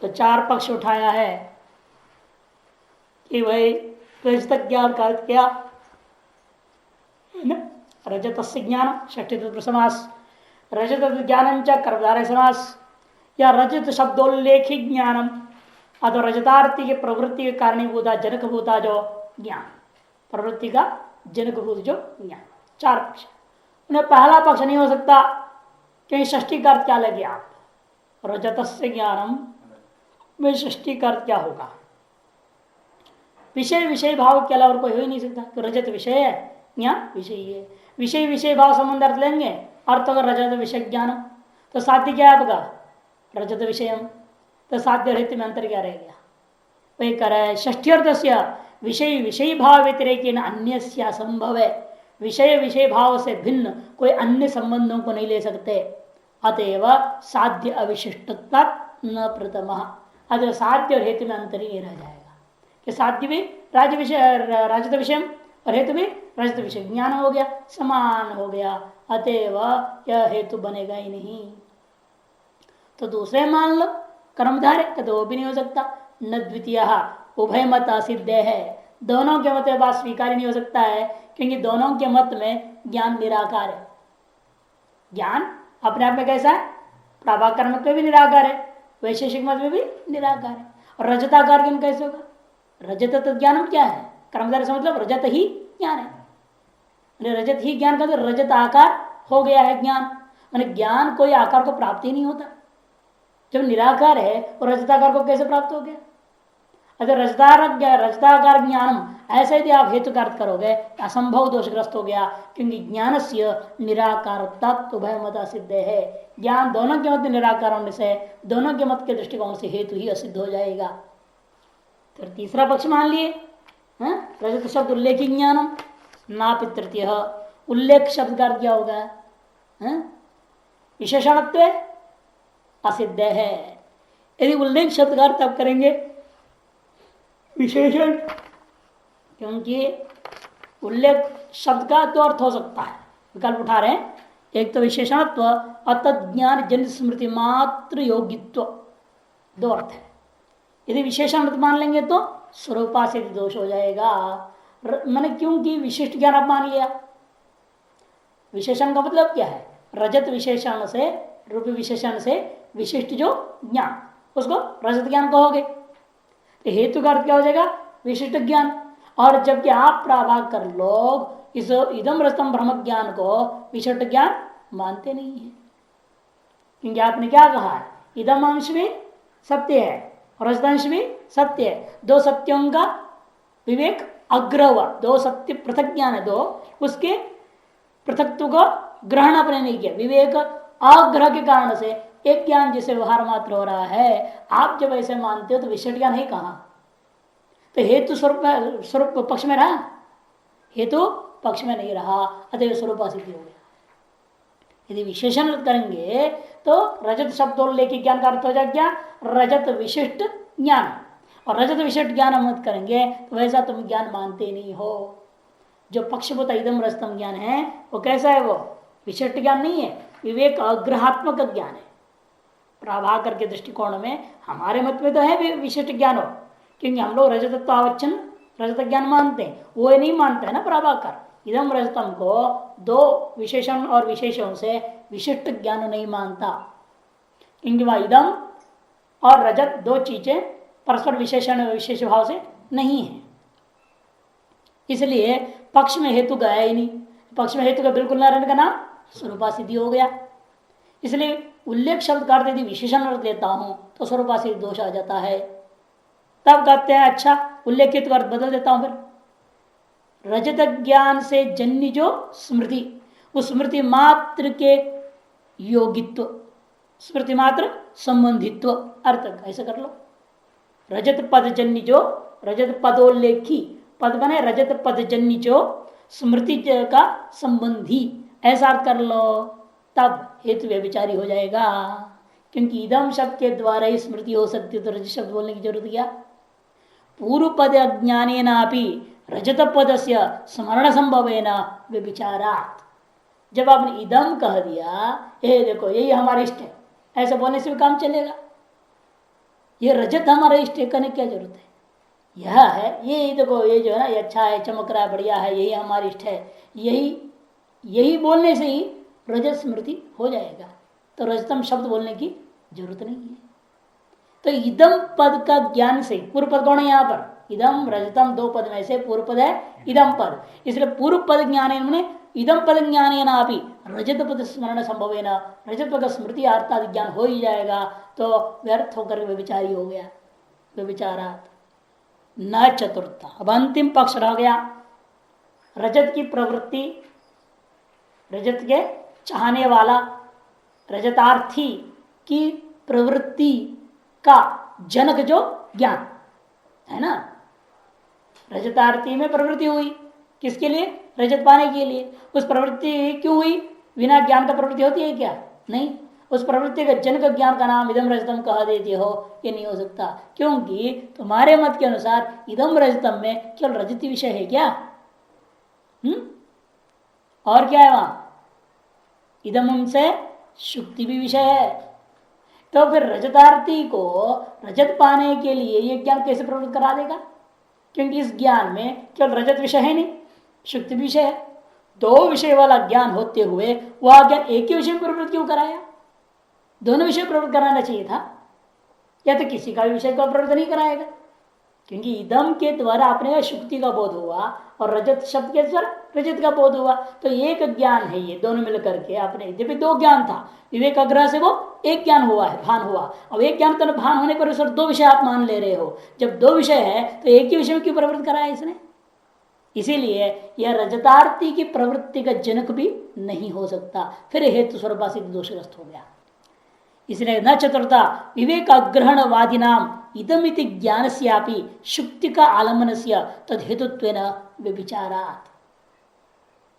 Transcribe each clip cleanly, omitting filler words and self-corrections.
तो चार पक्ष उठाया है कि भाई रजत ज्ञान का अर्थ क्या है ना। रजत ज्ञान षष्ठी तत्पुरुष समास, रजत ज्ञान च कर्मधारय समास, या रजत शब्दोल्लेखी ज्ञानम अथवा रजतार्थी के प्रवृत्ति के कारणीभूता जनकभूता जो ज्ञान, प्रवृत्ति का जनकभूत जो ज्ञान, चार पक्ष। उन्हें पहला पक्ष नहीं हो सकता क्योंकि षष्ठी का अर्थ क्या लगे आप, रजत से ज्ञानम में षष्ठी का अर्थ क्या होगा, विषय विषय भाव के अलावा कोई हो ही नहीं सकता। तो रजत विषय है, ज्ञान विषय है, विषय विषय भाव संबंध अर्थ लेंगे अर्थ होगा रजत विषय ज्ञान। तो साध्य क्या है आपका रजत विषय, तो साध्य रहित में अंतर क्या रह गया, वही कर रहा है षष्ठी अर्थ से विषय विषय भाव व्यतिरेक अन्य संभव है, विषय विषय भाव से भिन्न कोई अन्य संबंधों को नहीं ले सकते, अतएव साध्य अविशिष्टता न प्रथम, अतः साध्य और हेतु में अंतर ही रह जाएगा कि साध्य भी राज्य विषय राजत विषय और हेतु भी रजत विषय ज्ञान हो गया, समान हो गया, अतएव यह हेतु बनेगा ही नहीं। तो दूसरे मान लो कर्मधारय तो वो भी नहीं हो सकता, न द्वितीय उभय मत असिद्ध है, दोनों के मत में बात स्वीकार नहीं हो सकता है क्योंकि दोनों के मत में ज्ञान निराकार है। ज्ञान अपने आप में कैसा है, प्राभाकर मत में भी निराकार है, वैशेषिक मत में भी निराकार है, और रजताकार ज्ञान कैसे होगा, रजत तो ज्ञानम क्या है, कर्मधारय से मतलब रजत ही ज्ञान है, रजत ही ज्ञान का तो रजत आकार हो गया है ज्ञान, मैंने ज्ञान कोई आकार को प्राप्त ही नहीं होता, जब निराकार है और रजताकार को कैसे प्राप्त हो गया। अगर रजताकार ज्ञानम ऐसे यदि आप हेतु का अर्थ करोगे असंभव दोषग्रस्त हो गया, क्योंकि ज्ञान से निराकार तत्व उभय मत असिद्ध है, ज्ञान दोनों के मत निराकार होने से दोनों के मत के दृष्टिकोण से हेतु ही असिद्ध हो जाएगा। फिर तीसरा पक्ष मान लिए रजत शब्द उल्लेखी ज्ञानम नापि तृतीय, उल्लेख शब्द का अर्थ क्या होगा, विशेषणत्व असिद्ध है। यदि उल्लेख शब्द का अर्थ आप करेंगे विशेषण, क्योंकि उल्लेख शब्द का तो अर्थ हो सकता है, विकल्प उठा रहे हैं, एक तो विशेषणत्व अतः ज्ञान जन स्मृति मात्र योगित्व, दो अर्थ है। यदि विशेषण मान लेंगे तो स्वरूपा से दोष हो जाएगा, मैंने क्योंकि विशिष्ट ज्ञान आप मान लिया, विशेषण का मतलब क्या है, रजत विशेषण से रूप विशेषण से विशिष्ट जो ज्ञान उसको रजत ज्ञान कहोगे, तो हेतु का अर्थ क्या हो जाएगा विशिष्ट ज्ञान, और जबकि आप प्राभाकर लोग इस इदम रस्तम ब्रह्म ज्ञान को विशिष्ट ज्ञान मानते नहीं है, क्योंकि आपने क्या कहा है इदम अंश भी सत्य है और रजतांश भी सत्य है, दो सत्यों का विवेक अग्र हुआ, दो सत्य पृथक ज्ञान है, दो उसके पृथकत्व को ग्रहण अपने नहीं किया, विवेक अग्रह के कारण से एक ज्ञान जिसे व्यवहार मात्र हो रहा है, आप जब ऐसे मानते हो तो विशिष्ट ज्ञान है कहा, तो हेतु स्वरूप पक्ष में रहा, हेतु पक्ष में नहीं रहा, अतः स्वरूप सिद्धि हो गया। यदि विशेषण करेंगे तो रजत शब्दोल्लेखी ज्ञान का अर्थ हो जाएगा रजत विशिष्ट ज्ञान, और रजत विशिष्ट ज्ञान मत करेंगे तो वैसा तुम ज्ञान मानते नहीं हो। जो पक्षभूत इदम रजतम ज्ञान है वो कैसा है, वो विशिष्ट ज्ञान नहीं है, विवेक अग्रहात्मक ज्ञान है। प्राभाकर के दृष्टिकोण में हमारे मत में तो है विशिष्ट ज्ञान हो, क्योंकि हम लोग रजतत्वावच्छन रजत ज्ञान मानते हैं, वो नहीं मानते है ना प्राभाकर, इदम रजतम को दो विशेषण और विशेषों से विशिष्ट ज्ञान नहीं मानता, क्योंकि वह इदम और रजत दो चीजें परस्पर विशेषण विशेष भाव से नहीं है, इसलिए पक्ष में हेतु गया ही नहीं, पक्ष में हेतु का बिल्कुल न रहने का नाम स्वरूपा सिद्धि हो गया। इसलिए उल्लेख शब्द का अर्थ यदि विशेषण अर्थ लेता हूं तो स्वरूपा सिद्धि दोष आ जाता है, तब कहते हैं अच्छा उल्लेखित अर्थ बदल देता हूं, फिर रजत ज्ञान से जन्य जो स्मृति, उस स्मृति मात्र के योगित्व, स्मृति मात्र संबंधित्व अर्थ ऐसा कर लो, रजत पद जन्य जो रजत पदोल्लेखी पद बने रजत पद जन्य जो स्मृति का संबंधी ऐसा अर्थ कर लो, तब हेतु व्यभिचारी हो जाएगा, क्योंकि इदम शब्द के द्वारा ही स्मृति हो सकती है, तो रजत शब्द बोलने की जरूरत क्या। पूर्व पद अज्ञानेन अपि रजत पद से स्मरण संभव है न व्यभिचारात्, जब आपने इदम कह दिया ये देखो यही हमारा इष्ट है, ऐसा बोलने से भी काम चलेगा, ये रजत हमारा इष्ट करने की क्या जरूरत है? यह है, ये देखो ये जो है ना, ये अच्छा है, चमक रहा है, बढ़िया है, यही हमारी इष्ट है, यही यही बोलने से ही रजत स्मृति हो जाएगा। तो रजतम शब्द बोलने की जरूरत नहीं है। तो इदम पद का ज्ञान से, पूर्व पद कौन है यहाँ पर? इदम रजतम, दो पद में से पूर्व पद है इदम पद, इसलिए पूर्व पद ज्ञान ने इदम पद ज्ञान भी रजत पद स्मरण संभव है ना, रजत पद स्मृति अर्थात ज्ञान हो ही जाएगा। तो व्यर्थ होकर व्यभिचारी हो गया, व्यभिचारात न चतुर्थ। अब अंतिम पक्ष रह गया, रजत की प्रवृत्ति, रजत के चाहने वाला, रजतार्थी की प्रवृत्ति का जनक जो ज्ञान है ना, रजतार्थी में प्रवृत्ति हुई किसके लिए? रजत पाने के लिए। उस प्रवृत्ति क्यों हुई? बिना ज्ञान का प्रवृत्ति होती है क्या? नहीं। उस प्रवृत्ति का जनक ज्ञान का नाम इदम रजतम कह देते हो, ये नहीं हो सकता, क्योंकि तुम्हारे मत के अनुसार इदम रजतम में केवल रजती विषय है क्या? और क्या है वहां? इदम से शुक्ति भी विषय है। तो फिर रजतार्थी को रजत पाने के लिए ये ज्ञान कैसे प्रवृत्त करा देगा? क्योंकि इस ज्ञान में केवल रजत विषय है नहीं, शुक्ति विषय है। दो विषय वाला ज्ञान होते हुए वह ज्ञान एक ही विषय प्रवृत्त क्यों कराया? दोनों विषय प्रवृत्त कराना चाहिए था, या तो किसी का भी विषय का प्रवृत्त नहीं कराएगा। क्योंकि इदम के द्वारा अपने शुक्ति का बोध हुआ और रजत शब्द के द्वारा रजत का बोध हुआ, तो एक ज्ञान है ये, दोनों मिलकर के अपने, जब दो ज्ञान था, विवेक अग्रह से वो एक ज्ञान हुआ है, भान हुआ। अब एक ज्ञान तो भान होने पर उस दो विषय आप मान ले रहे हो। जब दो विषय है तो एक ही विषय में क्यों प्रवृत्त कराया इसने? इसीलिए यह रजतार्थी की प्रवृत्ति का जनक भी नहीं हो सकता, फिर हेतु स्वरूप सिद्ध दोषग्रस्त हो गया। इसलिए न चतुर्था विवेक अग्रहणवादी नाम इदमिति ज्ञान से शुक्ति का आलम्बन से तद हेतुत्वेन व्यभिचारात्।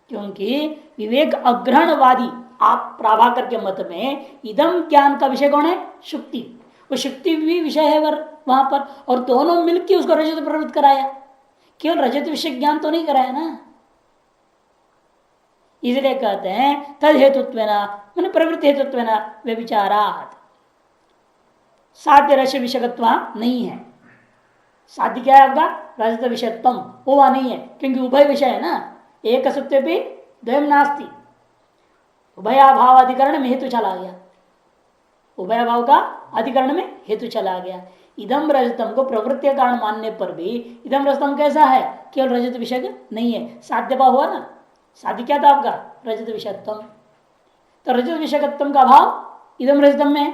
क्योंकि विवेक अग्रहणवादी आप प्राभाकर के मत में इदम ज्ञान का विषय कौन है? शुक्ति। वो शुक्ति भी विषय है वहां पर, और दोनों मिलकर उसको रजत प्रवृत्त कराया, केवल रजत विषय ज्ञान तो नहीं कराया ना। इसलिए कहते हैं तद हेतुत्वेन मैंने प्रवृत्ति हेतुत्वेन व्यभिचारात्। साध्य रस विषयत्व नहीं है। साध्य क्या है आपका? रजत विषयत्व, वो वहां नहीं है, क्योंकि उभय विषय है ना। एक सत्य भी द्वयम नास्ति, उभयाभाव अधिकरण में हेतु चला गया, उभयाभाव का अधिकरण में हेतु चला गया। इदम रजतम को प्रवृत्ति का कारण मानने पर भी इदम रजतम कैसा है? केवल रजत विषय नहीं है, साध्य भाव हुआ ना। साध्य क्या था आपका? रजत विषयत्व। तो रजत विषयत्व का भाव इदम रजतम में है,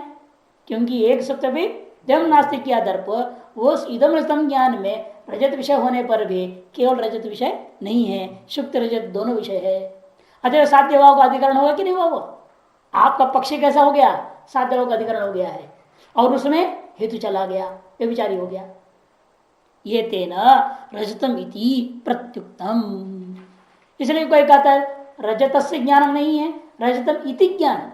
क्योंकि एक सत्य भी द्वयम नास्ति के आधार पर वो इदम रजतम ज्ञान में रजत विषय होने पर भी केवल रजत विषय नहीं है, शुक्त रजत दोनों विषय है। अतः साध्य भाव का अधिकरण होगा कि नहीं हुआ? वो आपका पक्ष कैसा हो गया? साध्य भाव का अधिकरण हो गया है, और उसमें हेतु चला गया, व्यभिचारी हो गया। ये तेना रजतम इति प्रत्युक्तम। इसलिए कोई कहता है रजत से ज्ञानम नहीं है, रजतम इति ज्ञान,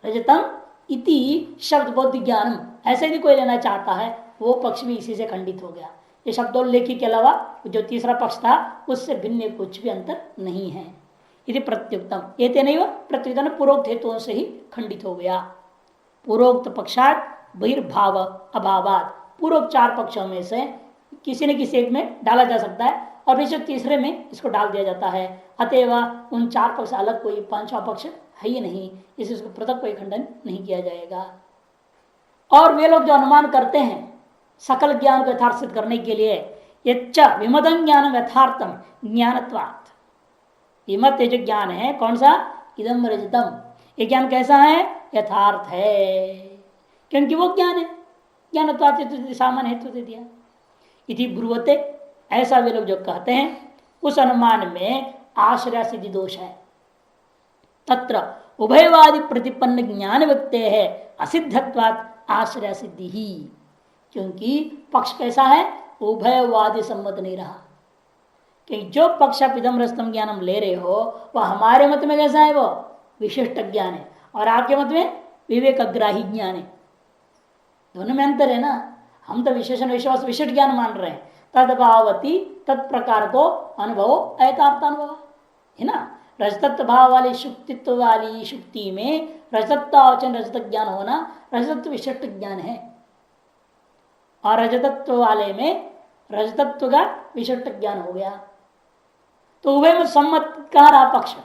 रजतम इति शब्द बौद्ध ज्ञानम ऐसे भी कोई लेना चाहता है, वो पक्ष भी इसी से खंडित हो गया। ये शब्दोल्लेखी के अलावा जो तीसरा पक्ष था उससे भिन्न कुछ भी अंतर नहीं है। यदि प्रत्युक्तम ये नहीं हुआ, प्रत्युक्तम पूर्वोक्त हेतुओं से ही खंडित हो गया। पूर्वोक्त पक्षात बहिर्भाव अभावात, पूर्व चार पक्षों में से किसी न किसी एक में डाला जा सकता है, और बेशक तीसरे में इसको डाल दिया जाता है। अतएव उन चार पक्ष अलग कोई पांचवा पक्ष है ही नहीं, इसे इसको पृथक कोई खंडन नहीं किया जाएगा। और वे लोग जो अनुमान करते हैं सकल ज्ञान को यथार्थ सिद्ध करने के लिए, यच्च विमदं ज्ञानम यथार्थम ज्ञानत्वात्, विमत जो ज्ञान है कौन सा? इदम रजतम, ये ज्ञान कैसा है? यथार्थ है, क्योंकि वो ज्ञान है। ज्ञानत्वात् सामान्य हेतु दे दिया। इति ब्रुवते, ऐसा वे लोग जो कहते हैं उस अनुमान में आश्रय सिद्धि दोष है। तत्र उभयवादी प्रतिपन्न ज्ञान व्यक्ते है असिद्धत्वात् आश्रय सिद्धि ही, क्योंकि पक्ष कैसा है? उभयवादी सम्मत नहीं रहा। कि जो पक्ष आप इदम रजतम ज्ञानम ले रहे हो वह हमारे मत में कैसा है? वो विशिष्ट ज्ञान है, और आपके मत में विवेक अग्राही ज्ञान है। दोनों में अंतर है ना। हम तो विशेषण विश्वास विशिष्ट ज्ञान मान रहे हैं, तदभावती तत्प्रकार को अनुभव ऐतार्थानुभव है ना। रजतत्व भाव वाली शुक्तित्व वाली शुक्ति में रजतत्वावचन रजत ज्ञान होना रजतत्व विशिष्ट ज्ञान है। और रजतत्व वाले में रजतत्व का विशिष्ट ज्ञान हो गया। तो उभय में सम्मत कह रहा पक्ष,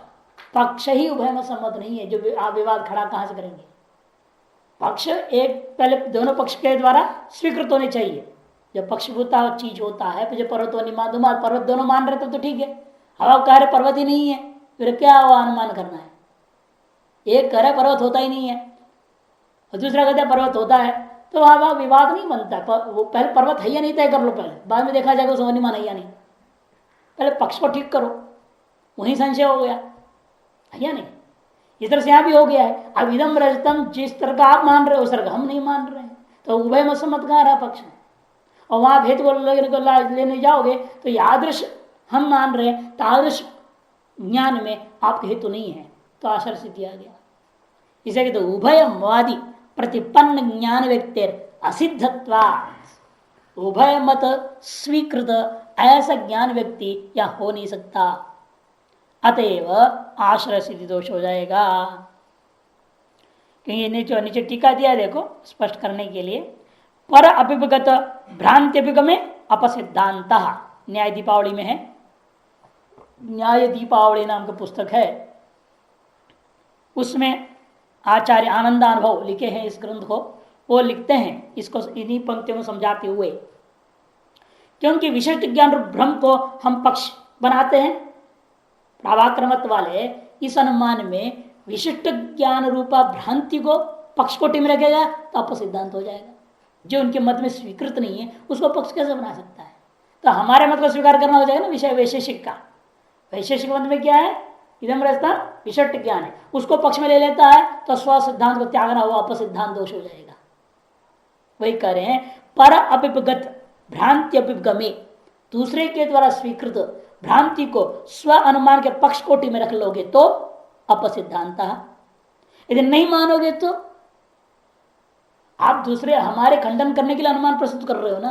पक्ष ही उभय में सम्मत नहीं है। जो आप विवाद खड़ा कहां से करेंगे? पक्ष एक पहले दोनों पक्ष के द्वारा स्वीकृत होने चाहिए। जब पक्षभूता चीज होता है तो जो पर्वत व पर्वत दोनों मान रहे तो ठीक है। हवा कह रहे पर्वत ही नहीं है, फिर क्या हुआ अनुमान करना है? एक कह रहे पर्वत होता ही नहीं है और दूसरा कहते पर्वत होता है, तो वहां विवाद नहीं बनता। वो पहले पर्वत है या नहीं तय कर लो, पहले बाद में देखा जाएगा उसको अनुमान है या नहीं। पहले पक्ष को ठीक करो, वही संशय हो गया है या नहीं। इस तरह से यहां भी हो गया है। अब इदम रजतम जिस तरह का आप मान रहे हो उस तरह का हम नहीं मान रहे हैं, तो उभय में सम्मत कहा रहा पक्ष। और वहां भेद को लेने जाओगे तो यादृश हम मान रहे हैं, तादृश ज्ञान में आपके हेतु नहीं है, तो आशर से दिया गया। इसे कहते उभयवादी प्रतिपन्न ज्ञान व्यक्ति असिद्धत्वा, उभय मत स्वीकृत ऐसा ज्ञान व्यक्ति या हो नहीं सकता, अतएव आश्रय सिद्धि दोष हो जाएगा। क्योंकि नीचे टीका दिया देखो स्पष्ट करने के लिए, पर अभिगत भ्रांति अभिगमे अपसिद्धांत, न्याय दीपावली में है, न्याय दीपावली नाम का पुस्तक है, उसमें आचार्य आनंदानुभव लिखे हैं इस ग्रंथ को। वो लिखते हैं इसको इन्हीं पंक्तियों में समझाते हुए, क्योंकि विशिष्ट ज्ञान रूप भ्रम को हम पक्ष बनाते हैं, प्राभाक्रमत्व वाले इस अनुमान में विशिष्ट ज्ञान रूपा भ्रांति को पक्ष कोटि में रखेगा तो अपसिद्धांत हो जाएगा। जो उनके मत में स्वीकृत नहीं है उसको पक्ष कैसे बना सकता है? तो हमारे मत को स्वीकार करना हो जाएगा ना विषय वैशेषिक का। वैशेषिक मत में क्या है? इदम रजतम विशिष्ट ज्ञान है, उसको पक्ष में ले लेता है तो स्व सिद्धांत को त्यागना हुआ अपसिद्धांत दोष हो जाएगा। वही कह रहे हैं पर अपिगत भ्रांति अपिगमे, दूसरे के द्वारा स्वीकृत भ्रांति को स्व अनुमान के पक्ष कोटि में रख लोगे तो अपसिद्धांत। यदि नहीं मानोगे तो आप दूसरे हमारे खंडन करने के लिए अनुमान प्रस्तुत कर रहे हो ना,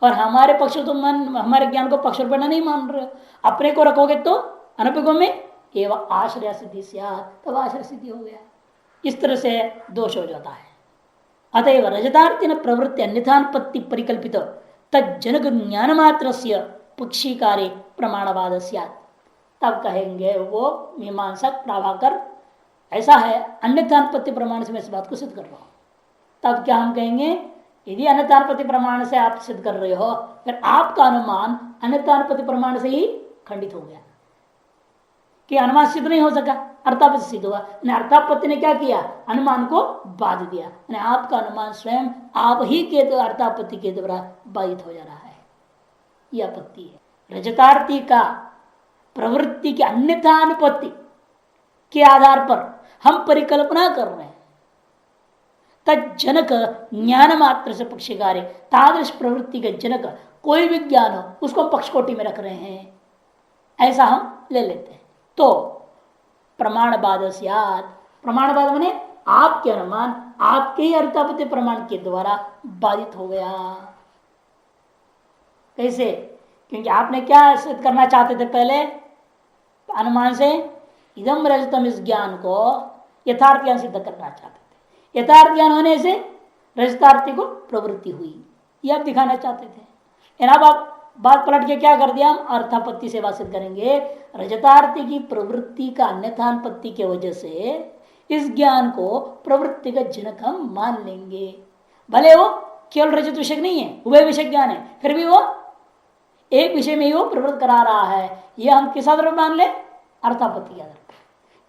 और हमारे पक्ष तो हमारे ज्ञान को पक्ष रूपेण नहीं मान रहे हो, अपने को रखोगे तो अनपिगो में एवं आश्रय सिद्धि तब आश्रय सिद्धि हो गया। इस तरह से दोष हो जाता है। अतएव रजतार्थी न प्रवृत्ति अन्यथानुपत्ति परिकल्पित तज्जनक ज्ञान मात्र पक्षी कार्य प्रमाणवाद स्यात्, तब कहेंगे वो मीमांसक प्रभाकर ऐसा है, अन्यथानुपत्ति प्रमाण से मैं इस बात को सिद्ध कर रहा हूं। तब क्या हम कहेंगे? यदि अन्यथानुपत्ति प्रमाण से आप सिद्ध कर रहे हो फिर आपका अनुमान अन्यथानुपत्ति प्रमाण से ही खंडित हो गया कि अनुमान सिद्ध नहीं हो सका, अर्थापत्ति सिद्ध हुआ। अर्थापत्ति ने क्या किया? अनुमान को बाध दिया। आपका अनुमान स्वयं आप ही के अर्थापत्ति के द्वारा बाधित हो जा रहा है, यह आपत्ति है। रजतार्थी का प्रवृत्ति की अन्यथानुपत्ति के आधार पर हम परिकल्पना कर रहे हैं, तज्जनक ज्ञान मात्र से पक्षीकार्य, तादृश प्रवृत्ति के जनक कोई भी ज्ञान हो उसको हम पक्ष कोटि में रख रहे हैं, ऐसा हम ले लेते हैं। तो प्रमाणवाद स्यात्, प्रमाणवाद माने आपके अनुमान आपके ही अर्थापत्ति प्रमाण के द्वारा बाधित हो गया। कैसे? क्योंकि आपने क्या सिद्ध करना चाहते थे पहले अनुमान से? इदम रजतम, इस ज्ञान को यथार्थ ज्ञान सिद्ध करना चाहते थे। यथार्थ ज्ञान होने से रजतार्थी को प्रवृत्ति हुई, यह आप दिखाना चाहते थे। अब आप बात पलट के क्या कर दिया? हम अर्थापत्ति से सिद्ध करेंगे। रजतार्थी की प्रवृत्ति का अन्यथानुपत्ति की वजह से इस ज्ञान को प्रवृत्ति का जनक हम मान लेंगे। भले वो केवल रजत विषय नहीं है, उभय विषय ज्ञान है, फिर भी वो एक विषय में ही वो प्रवृत्त करा रहा है। यह हम किस आधार पर मान ले? अर्थापत्ति के आधार पर।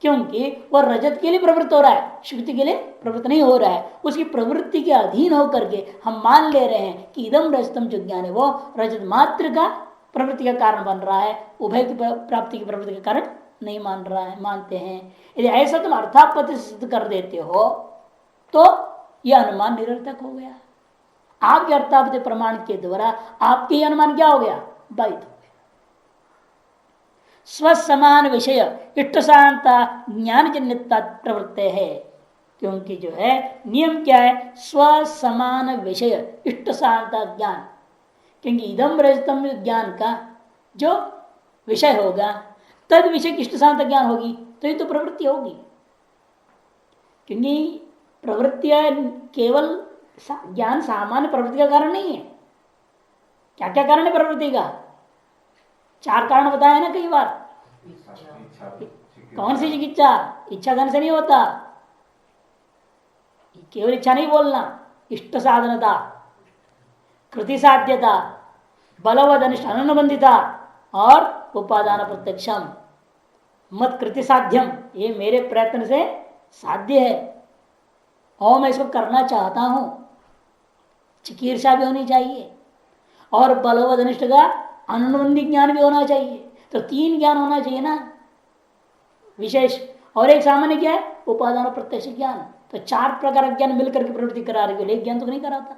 क्योंकि वह रजत के लिए प्रवृत्त हो रहा है, श्रुति के लिए प्रवृत्त नहीं हो रहा है। उसकी प्रवृत्ति के अधीन होकर के हम मान ले रहे हैं कि इदम रजतम जो ज्ञान है वो रजत मात्र का प्रवृत्ति का कारण बन रहा है, उभय की प्राप्ति की प्रवृत्ति का कारण नहीं मान रहा है, मानते हैं। यदि ऐसा तुम अर्थापत्ति सिद्ध कर देते हो तो यह अनुमान निरर्थक हो गया। आपके अर्थापत्ति प्रमाण के द्वारा आपके ही अनुमान क्या हो गया? बाधित हो गया। स्वसमान विषय इष्टसानता ज्ञान जन्यता प्रवृत्ति है, क्योंकि जो है नियम क्या है? स्वसमान विषय इष्टसानता ज्ञान। क्योंकि इदम रजतम ज्ञान का जो विषय होगा तद विषय की इष्टसानता ज्ञान होगी तो ये तो प्रवृत्ति होगी। क्योंकि प्रवृत्तियां केवल ज्ञान सामान्य प्रवृत्ति का कारण नहीं है। क्या क्या कारण है प्रवृत्ति का? 4 कारण बताया ना कई बार। कौन सी चिकित्सा? इच्छा धन से नहीं होता। केवल इच्छा नहीं बोलना, इष्ट साधनता, कृति साध्यता, बलवद अनिष्ट अनुबंधिता और उपादान प्रत्यक्षम। मत कृति साध्यम, ये मेरे प्रयत्न से साध्य है और मैं इसको करना चाहता हूं। चिकीर्षा भी होनी चाहिए और बलवद अनिष्ट का अनुबंधी ज्ञान भी होना चाहिए। तो 3 ज्ञान होना चाहिए ना विशेष, और एक सामान्य क्या है? उपादान प्रत्यक्ष ज्ञान। तो 4 प्रकार ज्ञान मिलकर के प्रवृत्ति करा रही है, एक ज्ञान तो नहीं कराता।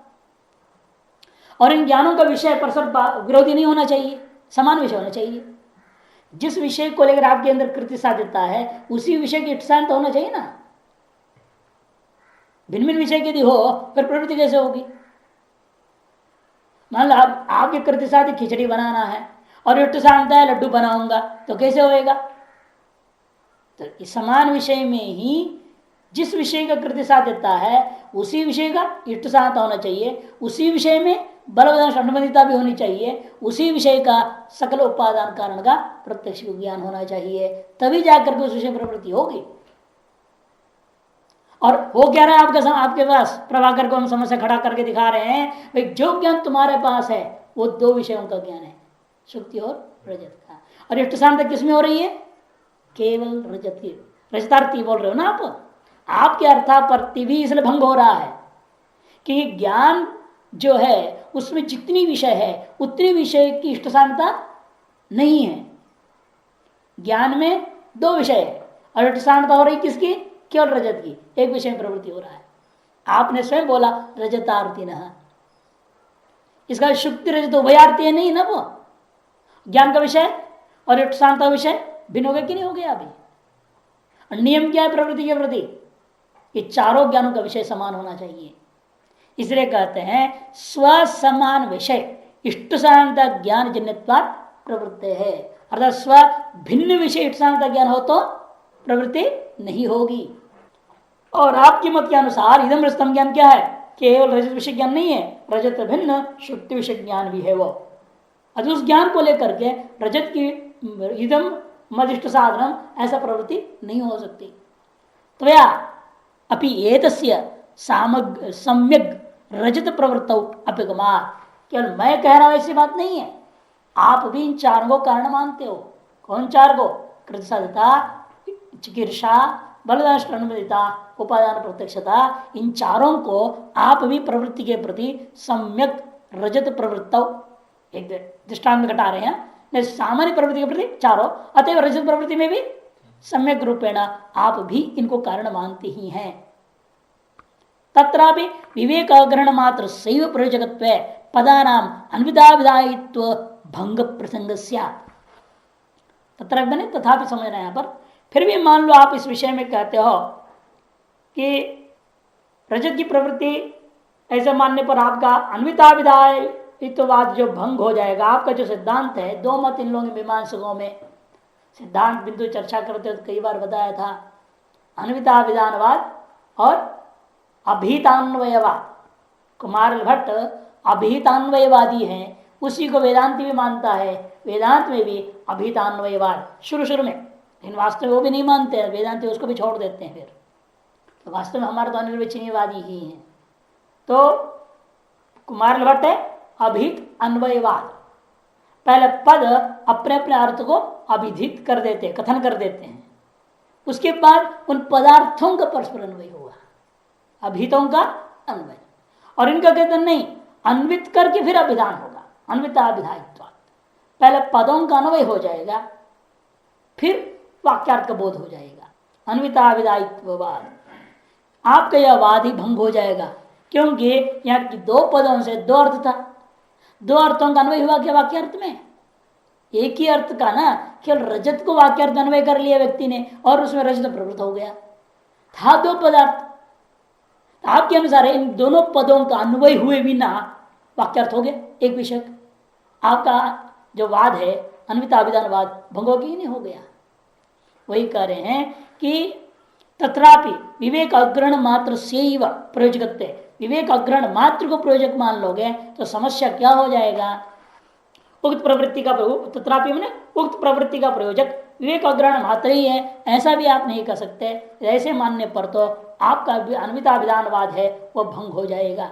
और इन ज्ञानों का विषय परस्पर विरोधी नहीं होना चाहिए, समान विषय होना चाहिए। जिस विषय को लेकर आपके अंदर कृति साध्यता है उसी विषय की इच्छा तो होना चाहिए ना। भिन्न भिन्न विषय यदि हो फिर प्रवृत्ति कैसे होगी? मान लो आपके कृति साध्य खिचड़ी बनाना है और इष्ट शांत है लड्डू बनाऊंगा, तो कैसे होएगा? तो इस समान विषय में ही जिस विषय का कृति साध्यता है उसी विषय का इष्ट शांत होना चाहिए, उसी विषय में बलवदन अनुबंधिता भी होनी चाहिए, उसी विषय का सकल उपादान कारण का प्रत्यक्ष ज्ञान होना चाहिए, तभी जाकर के उस विषय प्रवृत्ति होगी। और हो क्या रहा है आपके पास? प्रभाकर को हम समस्या खड़ा करके दिखा रहे हैं भाई जो ज्ञान तुम्हारे पास है वो 2 विषयों का ज्ञान है, शुक्ति और रजत का। और इष्ट शांत किसमें हो रही है? केवल रजत की। रजतार्थी बोल रहे हो ना आपके अर्थापत्ति भी इसलिए भंग हो रहा है कि ज्ञान जो है उसमें जितनी विषय है उतनी विषय की इष्ट शांता नहीं है। ज्ञान में 2 विषय है और इष्ट शांता हो रही किसकी? केवल रजत की। एक विषय में प्रवृत्ति हो रहा है। आपने स्वयं बोला रजतार्थी न, इसका शुक्ति रजत उभयार्थी है नहीं ना। वो ज्ञान का विषय और इष्ट शांता विषय भिन्न हो गया कि नहीं हो गया? अभी नियम क्या है प्रवृत्ति के प्रति? ये चारों ज्ञानों का विषय समान होना चाहिए। इसलिए कहते हैं स्व समान विषय इष्ट शांता ज्ञान जन्यत्वात् प्रवृत्ति है। अर्थात स्व भिन्न विषय इष्ट शांता ज्ञान हो तो प्रवृत्ति नहीं होगी। और आपके मत के अनुसार इदम रजतम ज्ञान क्या है? केवल रजत विषय ज्ञान नहीं है, रजत भिन्न शुक्ति विषय ज्ञान भी है वो। अतः उस ज्ञान को लेकर के रजत की इदम मदिष्ट साधनम ऐसा प्रवृत्ति नहीं हो सकती। तो या अपि एतस्य सम्यक रजत प्रवृत्तौ अपिगमा। केवल मैं कह रहा हूं ऐसी बात नहीं है, आप भी इन 4 को कारण मानते हो। कौन 4 को? कृत साध्यता, चिकीर्षा, बलदाष्ट अनुमोदिता, उपादान प्रत्यक्षता, इन 4 को आप भी प्रवृत्ति के प्रति सम्यक रजत प्रवृत्तौ, एक दृष्टांत घटा रहे हैं, सामान्य प्रवृत्ति के प्रति 4, अतएव रजत प्रवृत्ति में भी सम्यक रूपेण आप भी इनको कारण मानते ही हैं। तत्रापि विवेक अग्रहण मात्र सैव प्रयोजकत्व पदानाम अन्विताविधायित्व भंग प्रसंग तथा बने तथापि समझना यहाँ पर। फिर भी मान लो आप इस विषय में कहते हो कि रजत की प्रवृत्ति ऐसे मानने पर आपका अन्विताविधायित्ववाद जो भंग हो जाएगा। आपका जो सिद्धांत है, 2 मत इन लोगों के मीमांसकों में सिद्धांत बिंदु चर्चा करते तो कई बार बताया था, अन्विताविधानवाद और अभिहितान्वयवाद। कुमार भट्ट अभिहितान्वयवादी हैं, उसी को वेदांति भी मानता है। वेदांत में भी अभिहितान्वयवाद शुरू में, लेकिन वास्तव में वो भी नहीं मानते हैं, वेदांति उसको भी छोड़ देते हैं। फिर तो वास्तव में हमारे तो अनिर्वचनीयवादी ही हैं। तो कुमार भट्ट है अभिहित अन्वयवाद, पहले पद अपने अपने अर्थ को अभिधित कर देते हैं, कथन कर देते हैं, उसके बाद उन पदार्थों का परस्पर अन्वय होगा, अभिहितों का अन्वय। और इनका कहते नहीं, अन्वित करके फिर अभिधान होगा, अन्विताभिधायित्व। पहले पदों का अन्वय हो जाएगा, फिर वाक्यार्थ का बोध हो जाएगा, अन्विताभिधायित्ववाद। आपका यह वाद ही भंग हो जाएगा, क्योंकि यहाँ की 2 पदों से 2 अर्थ था, 2 अर्थों का अन्वय हुआ क्या वाक्यार्थ में? एक ही अर्थ का ना, केवल रजत को वाक्यार्थ अन्वय कर लिया व्यक्ति ने और उसमें रजत प्रवृत्त हो गया था। 2 पदार्थ, आपके अनुसार इन दोनों पदों का अन्वय हुए बिना वाक्यार्थ हो गया एक विषय। आपका जो वाद है अन्विताभिधानवाद भंग हो गया ही नहीं हो गया। वही कह रहे हैं कि तत्रापि विवेक अग्रहण मात्र से प्रयोजकत्व, विवेक अग्रहण मात्र को प्रयोजक मान लोगे तो समस्या क्या हो जाएगा। उक्त प्रवृत्ति का तथापि मैंने उक्त प्रवृत्ति का प्रयोजक विवेक अग्रहण मात्र ही है, ऐसा भी आप नहीं कर सकते। ऐसे मानने पर तो आपका अन्विता विधानवाद है वह भंग हो जाएगा।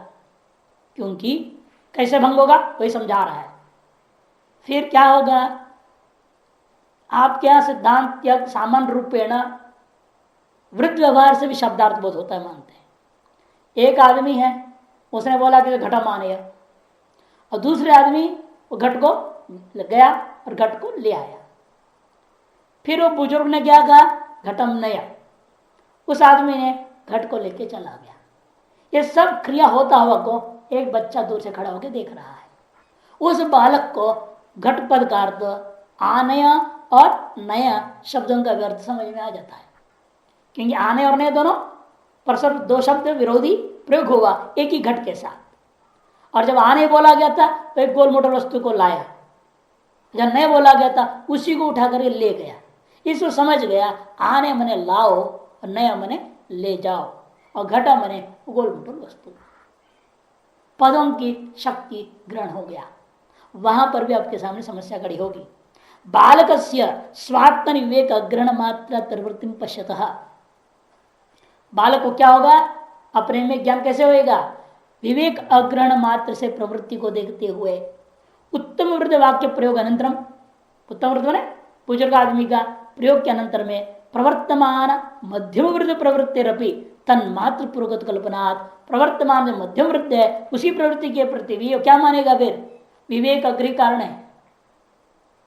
क्योंकि कैसे भंग होगा वही समझा रहा है। फिर क्या होगा, आपके यहां सिद्धांत या सामान्य रूपेण वृत्त व्यवहार से भी शब्दार्थ बोध होता है, मानते हैं। एक आदमी है, उसने बोला कि घटम आने, और दूसरे आदमी वो घट को गया और घट को ले आया। फिर वो बुजुर्ग ने क्या कहा, घटम नया, उस आदमी ने घट को लेके चला गया। ये सब क्रिया होता हुआ को एक बच्चा दूर से खड़ा होकर देख रहा है। उस बालक को घटपद का अर्थ आनया और नया शब्दों का व्यर्थ समझ में आ जाता है, क्योंकि आने और नया दोनों परस्पर दो शब्द विरोधी प्रयोग हुआ एक ही घट के साथ। और जब आने बोला गया था तो एक गोल मोटर वस्तु को लाया, जब नए बोला गया था उसी को उठा करके ले गया। इसको समझ गया आने मने लाओ और नया मने ले जाओ, और घटा मने गोल मोटर वस्तु। पदों की शक्ति ग्रहण हो गया। वहां पर भी आपके सामने समस्या खड़ी होगी। बालकस्य स्वात्म विवेक अग्रहण मात्र प्रवृत्ति पश्यतः, बालक को क्या होगा, अपने में ज्ञान कैसे होएगा, विवेक अग्रहण मात्र से प्रवृत्ति को देखते हुए उत्तम वृद्ध वाक्य प्रयोग अनंतरम, उत्तम वृद्ध ने बुजुर्ग आदमी का प्रयोग के अनंतर में प्रवर्तमान मध्यम वृद्ध प्रवृत्तिरपि तन्मात्र पूर्वगत कल्पनात्, प्रवर्तमान में मध्यम वृद्ध है उसी प्रवृत्ति के प्रति भी क्या मानेगा, फिर विवेक अग्रही कारण है,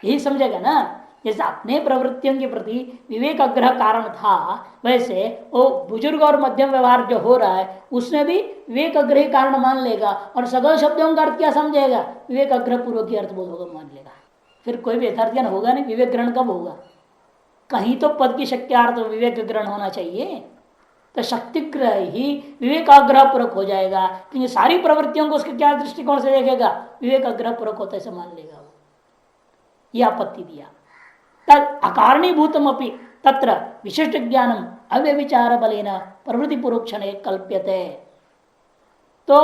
यही समझेगा ना। जैसे अपने प्रवृत्तियों के प्रति विवेक अग्रह कारण था, वैसे वो बुजुर्ग और मध्यम व्यवहार जो हो रहा है उसमें भी विवेक अग्रही कारण मान लेगा, और सगल शब्दों का अर्थ क्या समझेगा, विवेक अग्रह पूर्वक की अर्थ बोध होगा मान लेगा। फिर कोई भी यथार्थ ज्ञान होगा नहीं। विवेक ग्रहण कब होगा, कहीं तो पद की शक्यार्थ विवेक ग्रहण होना चाहिए, तो शक्तिग्रह ही विवेकाग्रह पूर्वक हो जाएगा। क्योंकि सारी प्रवृत्तियों को उसके क्या दृष्टिकोण से देखेगा, विवेक आग्रह पूर्वक होता है, मान लेगा वो। यह आपत्ति दिया। तद अकारणीभूतम अपि तत्र विशिष्ट ज्ञानम अव्यभिचार बलेन प्रवृत्ति पूर्वक क्षण कल्प्यते। तो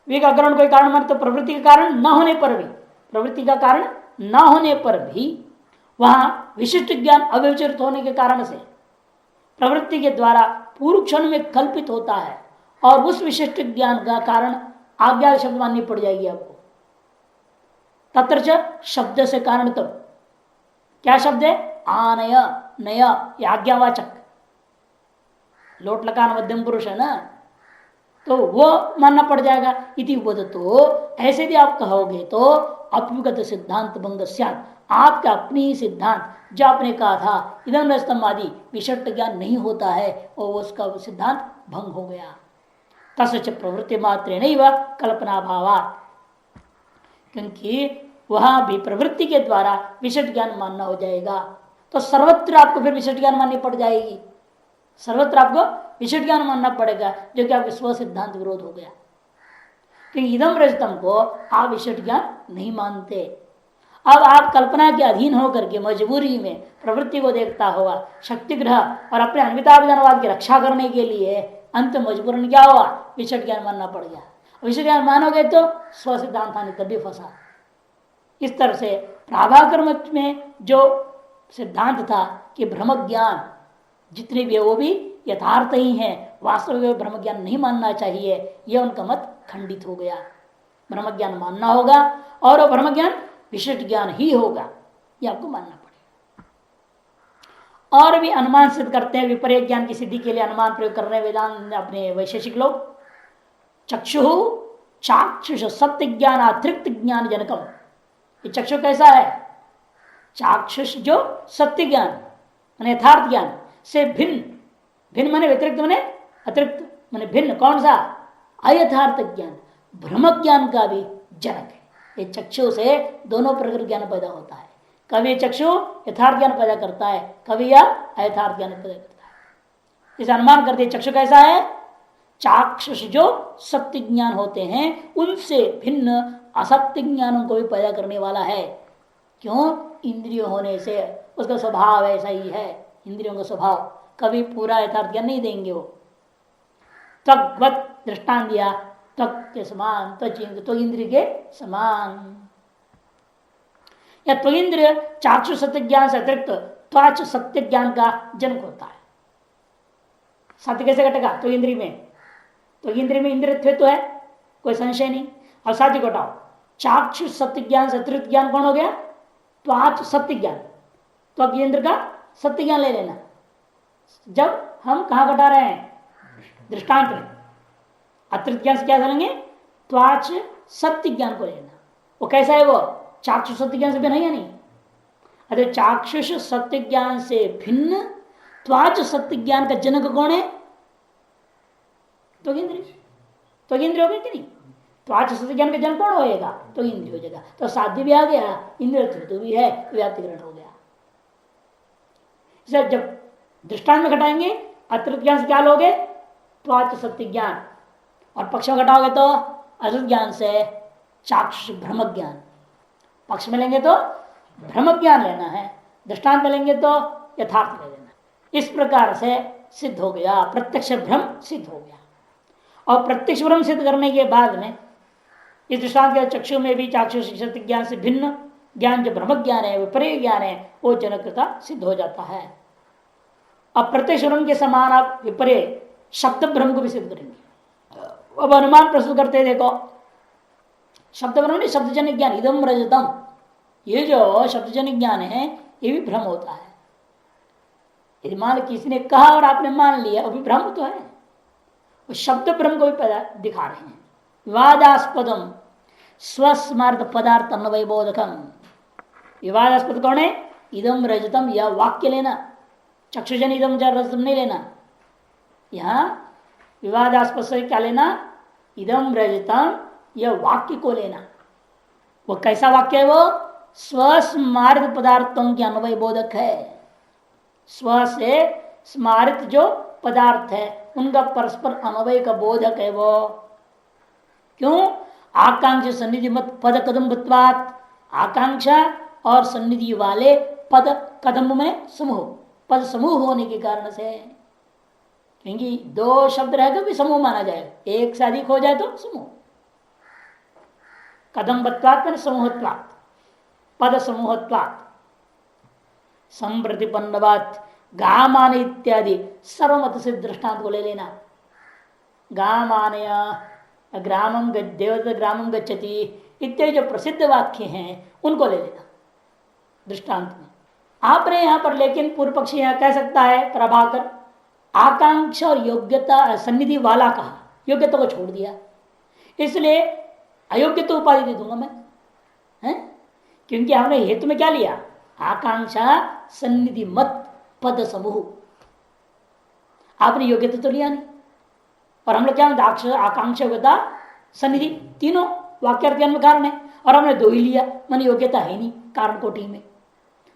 विवेक ग्रहण कोई कारण माने तो प्रवृत्ति का कारण न होने पर भी, प्रवृत्ति का कारण न होने पर भी वहां विशिष्ट ज्ञान अव्यभिचरित होने के कारण से प्रवृत्ति के द्वारा पूर्व क्षण में कल्पित होता है, और उस विशिष्ट ज्ञान का कारण आज्ञा शब्द माननी पड़ जाएगी आपको। तत्र शब्द से कारण तो क्या शब्द है, आनय नय, आज्ञावाचक, लोट लकार मध्यम पुरुष है ना, तो वो मानना पड़ जाएगा। इति वद, तो ऐसे भी आप कहोगे तो अप्युगत सिद्धांत भंग स्यात्, आपका अपनी सिद्धांत जो आपने कहा था इदम रस्तम आदि विशिष्ट ज्ञान नहीं होता है, और उसका सिद्धांत भंग हो गया। तस्य प्रवृत्ति मात्र नहीं वह कल्पना भावात, क्योंकि वहां भी प्रवृत्ति के द्वारा विशिष्ट ज्ञान मानना हो जाएगा। तो सर्वत्र आपको फिर विशिष्ट ज्ञान माननी पड़ जाएगी, सर्वत्र आपको विशिष्ट ज्ञान मानना पड़ेगा, जो कि आपके स्व सिद्धांत विरोध हो गया। क्योंकि इदम रजतम को आप विशिष्ट ज्ञान नहीं मानते। अब आप कल्पना के अधीन होकर के मजबूरी में प्रवृत्ति को देखता हुआ शक्तिग्रह और अपने अन्विताभिधानवाद की रक्षा करने के लिए अंत मजबूरन क्या हुआ, विशिष्ट ज्ञान मानना पड़ गया। विशिष्ट ज्ञान मानोगे तो स्व सिद्धांत हानि तभी फंसा। इस तरह से प्राभाकर मत में जो सिद्धांत था कि ब्रह्म ज्ञान जितने भी है वो भी यथार्थ ही है, वास्तविक ब्रह्म ज्ञान नहीं मानना चाहिए, यह उनका मत खंडित हो गया। ब्रह्म ज्ञान मानना होगा, और वो ब्रह्म ज्ञान विशिष्ट ज्ञान ही होगा, यह आपको मानना पड़ेगा। और भी अनुमान सिद्ध करते हैं, विपर्य ज्ञान की सिद्धि के लिए अनुमान प्रयोग कर रहे वेदांत अपने वैशेषिक लोग। चक्षु चाक्षुष सत्य ज्ञान अतिरिक्त ज्ञान जनकम, ये चक्षु कैसा है, चाक्षुष जो सत्य ज्ञान माने यथार्थ ज्ञान से भिन्न, भिन्न माने व्यतिरिक्त माने अतिरिक्त माने भिन्न, कौन सा, अयथार्थ ज्ञान भ्रम ज्ञान का भी जनक है। ये चक्षु से दोनों प्रकार ज्ञान पैदा होता है, कभी चक्षु यथार्थ ज्ञान पैदा करता है, कभी यह अयथार्थ ज्ञान पैदा करता है। इसे अनुमान करते चक्षु कैसा है, चाक्षुष जो सत्य ज्ञान होते हैं उनसे भिन्न असत्य ज्ञानों को भी पैदा करने वाला है। क्यों, इंद्रिय होने से उसका स्वभाव ऐसा ही है, इंद्रियों का स्वभाव कभी पूरा यथार्थ ज्ञान नहीं देंगे वो। त्वग्वत दृष्टांत दिया, त्वक के समान, त्वक इंद्रिय के समान। या त्वक इंद्रिय चाक्षु सत्य ज्ञान से अतिरिक्त त्वाच सत्य ज्ञान का जनक होता है। सत्य कैसे घटेगा? त्वक इंद्रिय में, त्वक इंद्रिय में इंद्रिय तो है, कोई संशय नहीं। और साध्य घटाओ, चाक्षु सत्य ज्ञान से अतिरिक्त ज्ञान कौन हो गया? त्वाच सत्य ज्ञान, त्वक इंद्र का सत्य ज्ञान ले लेना। जब हम कहा घटा रहे हैं? दृष्टांत में। अतिरिक्त ज्ञान से क्या करेंगे? त्वाच सत्य ज्ञान को लेना। वो कैसा है? वो चाक्षुष सत्य ज्ञान से भिन्न है या नहीं? अरे चाक्षुष सत्य ज्ञान से भिन्न त्वाच सत्य ज्ञान का जनक कौन है? तो इंद्रिय, तो इंद्रिय हो गए कि नहीं? त्वाच सत्य ज्ञान का जनक कौन होएगा? तो इंद्रिय हो जाएगा। तो साध्य भी आ गया, इंद्रिय तो भी है, व्याप्तिकरण हो गया। जब दृष्टांत में घटाएंगे अतिरिक्त ज्ञान से क्या लोगे? त्वाच सत्य ज्ञान, और पक्ष में घटाओगे तो अतिरिक्त ज्ञान से चाक्षुष भ्रम ज्ञान। पक्ष में लेंगे तो भ्रम ज्ञान लेना है, दृष्टांत में लेंगे तो यथार्थ ले लेना। इस प्रकार से सिद्ध हो गया, प्रत्यक्ष भ्रम सिद्ध हो गया। और प्रत्यक्ष भ्रम सिद्ध करने के बाद में इस दृष्टांत के चक्षु में भी चाक्षुष सत्य ज्ञान से भिन्न ज्ञान जो ब्रह्म ज्ञान है, विपर्य ज्ञान है, वो जनकता सिद्ध हो जाता है। अब प्रत्यक्ष भ्रम के समान आप विपर्य शब्द भ्रम को भी सिद्ध करेंगे। अब अनुमान प्रस्तुत करते हैं, देखो शब्द भ्रम नहीं, शब्दजन्य ज्ञान, इदम रजतम, ये जो शब्दजन्य ज्ञान है ये भी भ्रम होता है। यदि मान किसी ने कहा और आपने मान लिया, वो भी भ्रम तो है। वो शब्द भ्रम को भी दिखा रहे हैं। विवादास्पदम स्वस्मार्थ पदार्थ अन्वय बोधकम। विवादास्पद कौन है? इदम रजतम, यह वाक्य लेना, चक्षुजन इदम रजतम नहीं लेना। यहां विवादास्पद से क्या लेना? इदम रजतम, यह वाक्य को लेना। वो कैसा वाक्य है? वो स्वस्मारित पदार्थों के अन्वय बोधक है। स्व से स्मारित जो पदार्थ है उनका परस्पर अन्वय का बोधक है वो। क्यों? आकांक्षा सन्निधि मत पद कदम्बत्वात्, आकांक्षा और सन्निधि वाले पद कदम्ब में समूह, पद समूह होने के कारण से। क्योंकि दो शब्द रहेगा भी समूह माना जाएगा, एक से अधिक हो जाए तो समूह। कदम्बत्वात् में समूहत्वात्, पद समूहत्वात्, संप्रतिपन्नवात्, गामान इत्यादि सर्वमत से दृष्टांत को ले लेना। गामानय ग्रामम देवता ग्रामम गच्छति इत्यादि जो प्रसिद्ध वाक्य हैं उनको ले लेना दृष्टांत में। आपने यहां पर लेकिन पूर्व पक्षी यहां कह सकता है प्रभाकर, आकांक्षा और योग्यता सन्निधि वाला कहा, योग्यता को छोड़ दिया, इसलिए अयोग्य तो उपाधि दे दूंगा मैं, है? क्योंकि हमने हेतु में क्या लिया? आकांक्षा सन्निधि मत पद समूह। आपने योग्यता तो लिया नहीं, और हम लोग क्या आकांक्षा योग्यता सन्निधि तीनों वाक्यार्थ में कारण है, और हमने दो ही लिया, मन योग्यता है नहीं कारण कोटि में,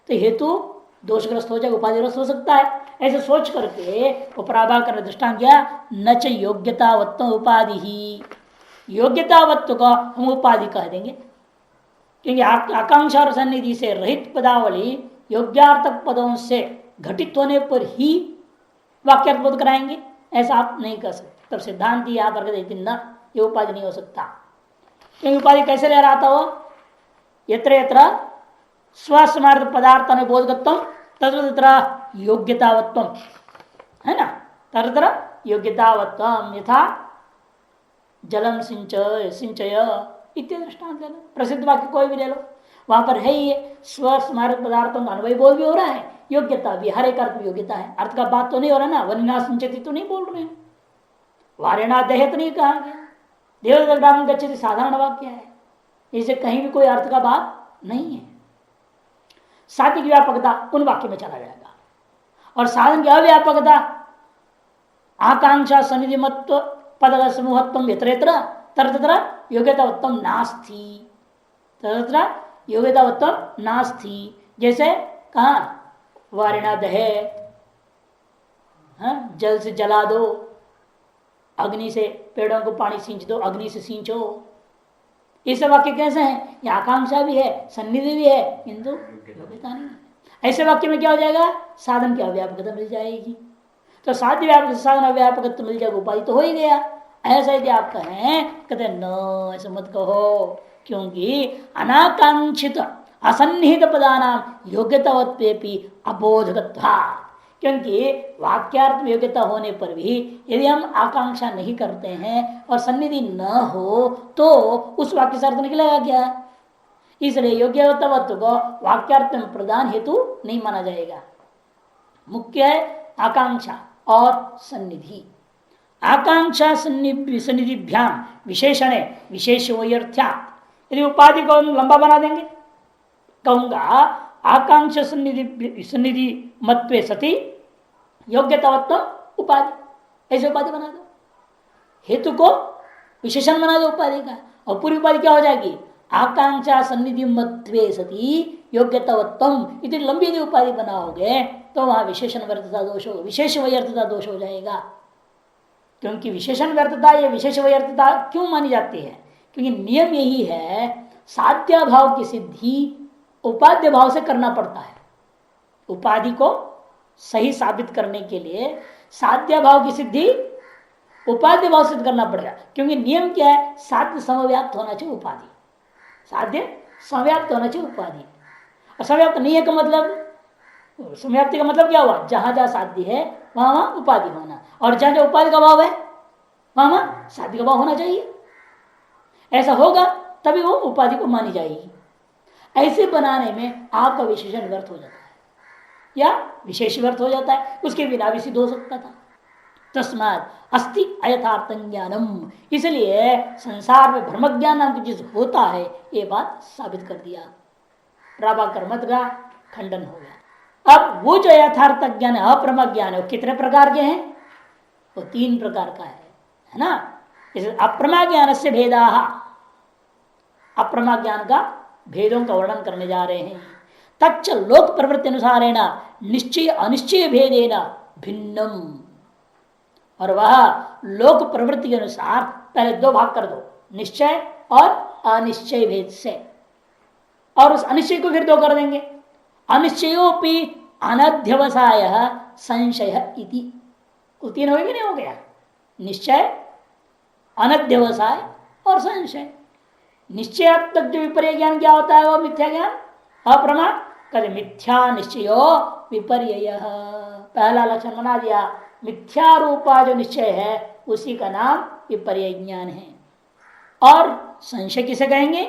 तो हेतु दोषग्रस्त हो जाएगा, उपाधिग्रस्त हो सकता है। ऐसे सोच करके उपराभा कर दृष्टांत किया, न च योग्यतावत्व उपाधि ही, योग्यतावत्व का हम उपाधि कह देंगे, क्योंकि आकांक्षा और सन्निधि से रहित पदावली योग्यार्थक पदों से घटित होने पर ही वाक्यार्थ बोध कराएंगे, ऐसा आप नहीं कर सकते। तब सिद्धांत यहां पर कहते न, ये उपाधि नहीं हो सकता। क्योंकि उपाधि कैसे ले रहा था वो? यत्र यत्र स्वस्मार्थ पदार्थ बोधगत्व तत्र योग्यतावत्व, है ना, तत्र योग्यतावत्व, यथा जलम सिंचय इत्यादि दृष्टांत ले लो, प्रसिद्ध वाक्य कोई भी ले लो, वहां पर है ही स्वस्मारक पदार्थों का अनुभव बोध भी हो रहा है, योग्यता भी, हर एक अर्थ में योग्यता है। अर्थ का बात तो नहीं हो रहा ना, वनिना सिंचती तो नहीं बोल रहे हैं, वारेणा दहे तो नहीं कहा गया, देवदत्त ग्राम गच्छति साधारण वाक्य है, इसे कहीं भी कोई अर्थ का बात नहीं है। साध्य की व्यापकता उन वाक्य में चला जाएगा, और साधन की अव्यापकता आकांक्षा सन्निधि मत्व पद समूहत्व यत्र तत्र योग्यतावत्तम नास्ति, तत्र योग्यतावत्तम नास्ति। जैसे कहा वारिणा दहे, जल से जला दो, अग्नि से पेड़ों को पानी सींच दो, अग्नि से सींचो, ये सब वाक्य कैसे हैं? ये आकांक्षा भी है, सन्निधि भी है, किंतु योग्यता नहीं है। ऐसे वाक्य में क्या हो जाएगा? साधन की अव्यापकता मिल जाएगी। तो साध्य व्यापक साधन व्यापक मिल जाएगा, उपाधि तो हो ही गया। ऐसा यदि आप कहें, कहते न ऐसा मत कहो, क्योंकि अनाकांक्षित असन्निहित पदानाम योग्यतावत्वेपि अबोधकत्वा, क्योंकि वाक्यार्थ में योग्यता होने पर भी यदि हम आकांक्षा नहीं करते हैं और सन्निधि न हो तो उस वाक्य से अर्थ निकलेगा क्या? इसलिए योग्यतावत्व को वाक्यार्थ में प्रदान हेतु नहीं माना जाएगा। मुख्य है आकांक्षा और सन्निधि। आकांक्षा सन्निधिभ्याम विशेषण विशेष वैयर्थ्या, यदि उपाधि को हम लंबा बना देंगे, कहूंगा आकांक्षा सन्निधि मत्वे सती योग्यतावत्व उपाधि, ऐसे उपाधि बना दो, हेतु को विशेषण बना दो उपाधि का, और पूरी उपाधि क्या हो जाएगी? आकांक्षा सन्निधि मत्वे सती योग्यतावत्तम। इतनी लंबी यदि उपाधि बनाओगे तो वहां विशेषण व्यर्थता दोष हो, विशेष वैयर्थता दोष हो जाएगा। क्योंकि विशेषण व्यर्थता या विशेष वैयर्थता क्यों मानी जाती है? क्योंकि नियम यही है, साध्य भाव की सिद्धि उपाध्य भाव से करना पड़ता है। उपाधि को सही साबित करने के लिए साध्य भाव की सिद्धि उपाध्य भाव सिद्ध करना पड़ेगा। क्योंकि नियम क्या है? साध्य समव्याप्त होना चाहिए उपाधि, साध्य समव्याप्त होना चाहिए उपाधि। और समव्याप्त नहीं है का मतलब, समव्याप्ति का मतलब क्या हुआ? जहां जहां साध्य है वहां वहां उपाधि होना, और जहां जहां उपाधि का भाव है वहां वहां साध्य का भाव होना चाहिए। ऐसा होगा तभी वो उपाधि को मानी जाएगी। ऐसे बनाने में आपका विशेषण व्यर्थ हो जाता है या विशेष व्यर्थ हो जाता है, उसके बिना भी सिद्ध हो सकता था। तस्मात् अस्ति अयथार्थ ज्ञानम, इसलिए संसार में ब्रह्म ज्ञान नाम की चीज होता है, ये बात साबित कर दिया। प्राभाकर मत का खंडन हो गया। अब वो जो यथार्थ ज्ञान है, अप्रमा ज्ञान है, वो कितने प्रकार के हैं? वो 3 प्रकार का है ना। जैसे अप्रमा ज्ञान से भेदा, अप्रमा ज्ञान का भेदों का वर्णन करने जा रहे हैं। तच्च लोक प्रवृत्ति अनुसारेण निश्चय अनिश्चय भेदेन भिन्नम, और वह लोक प्रवृत्ति के अनुसार पहले 2 भाग कर दो, निश्चय और अनिश्चय भेद से, और उस अनिश्चय को फिर 2 कर देंगे। अनिश्चयोपि अनध्यवसाय संशय इति, 3 हो गए नहीं हो गया? निश्चय, अनध्यवसाय और संशय। निश्चयात्मक जो विपर्य ज्ञान क्या होता है? वो मिथ्या ज्ञान, अप्रमा। कहे मिथ्या निश्चयो विपर्य, पहला लक्षण बना दिया। मिथ्या रूपा जो निश्चय है उसी का नाम विपर्य ज्ञान है। और संशय किसे कहेंगे?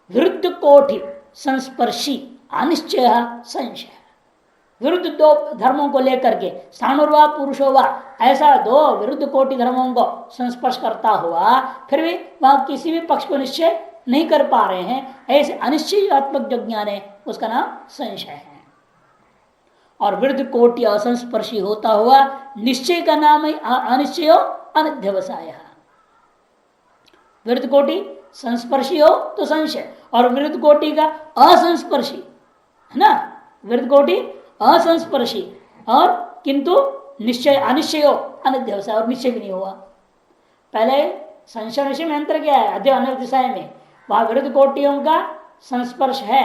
विरुद्ध कोटि संस्पर्शी अनिश्चय संशय। विरुद्ध 2 धर्मों को लेकर के, स्थाणुर्वा पुरुषोवा, ऐसा 2 विरुद्ध कोटि धर्मों को संस्पर्श करता हुआ फिर भी वहां किसी भी पक्ष को निश्चय नहीं कर पा रहे हैं, ऐसे अनिश्चयात्मक जो ज्ञान है उसका नाम संशय है। और विरुद्ध कोटि असंस्पर्शी होता हुआ निश्चय का नाम है अनिश्चय अनध्यवसाय। विरुद्ध कोटि संस्पर्शी हो तो संशय, और विरुद्ध कोटि का असंस्पर्शी है ना, विरुद्ध कोटि असंस्पर्शी और किंतु निश्चय अनिश्चय अनध्यवसाय, और निश्चय भी नहीं हुआ। पहले संशय निश्चय में अंतर क्या है? अनध्यवसाय में वहां विरुद्ध कोटियों का संस्पर्श है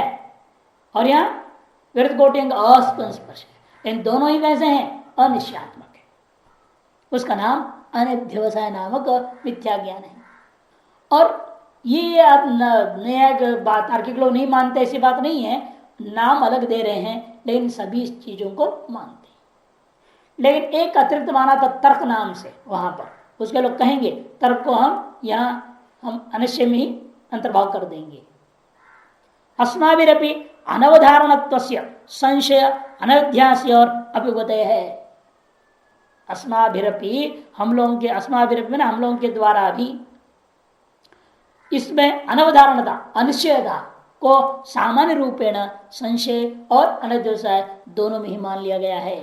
और यहाँ विरुद्ध कोटियों का असंस्पर्श है। इन दोनों ही कैसे हैं? अनिश्चयात्मक है। उसका नाम अनध्यवसाय नामक मिथ्या ज्ञान है। और ये आप नया बात तार्किक लोग नहीं मानते, ऐसी बात नहीं है, नाम अलग दे रहे हैं लेकिन सभी इस चीजों को मानते हैं। लेकिन एक अतिरिक्त माना था तर्क नाम से, वहां पर उसके लोग कहेंगे तर्क को हम अनिश्चय में ही अंतर्भाव कर देंगे। अस्माभिरपि अनवधारणत्वस्य संशय अनध्यास्य और अभिगतय है। अस्माभिरपि हम लोगों के, अस्माभिरपि ना हम लोगों के द्वारा भी इसमें अनवधारणता अनिश्चयता को सामान्य रूपेण संशय और अनध्यवसाय दोनों में ही मान लिया गया है।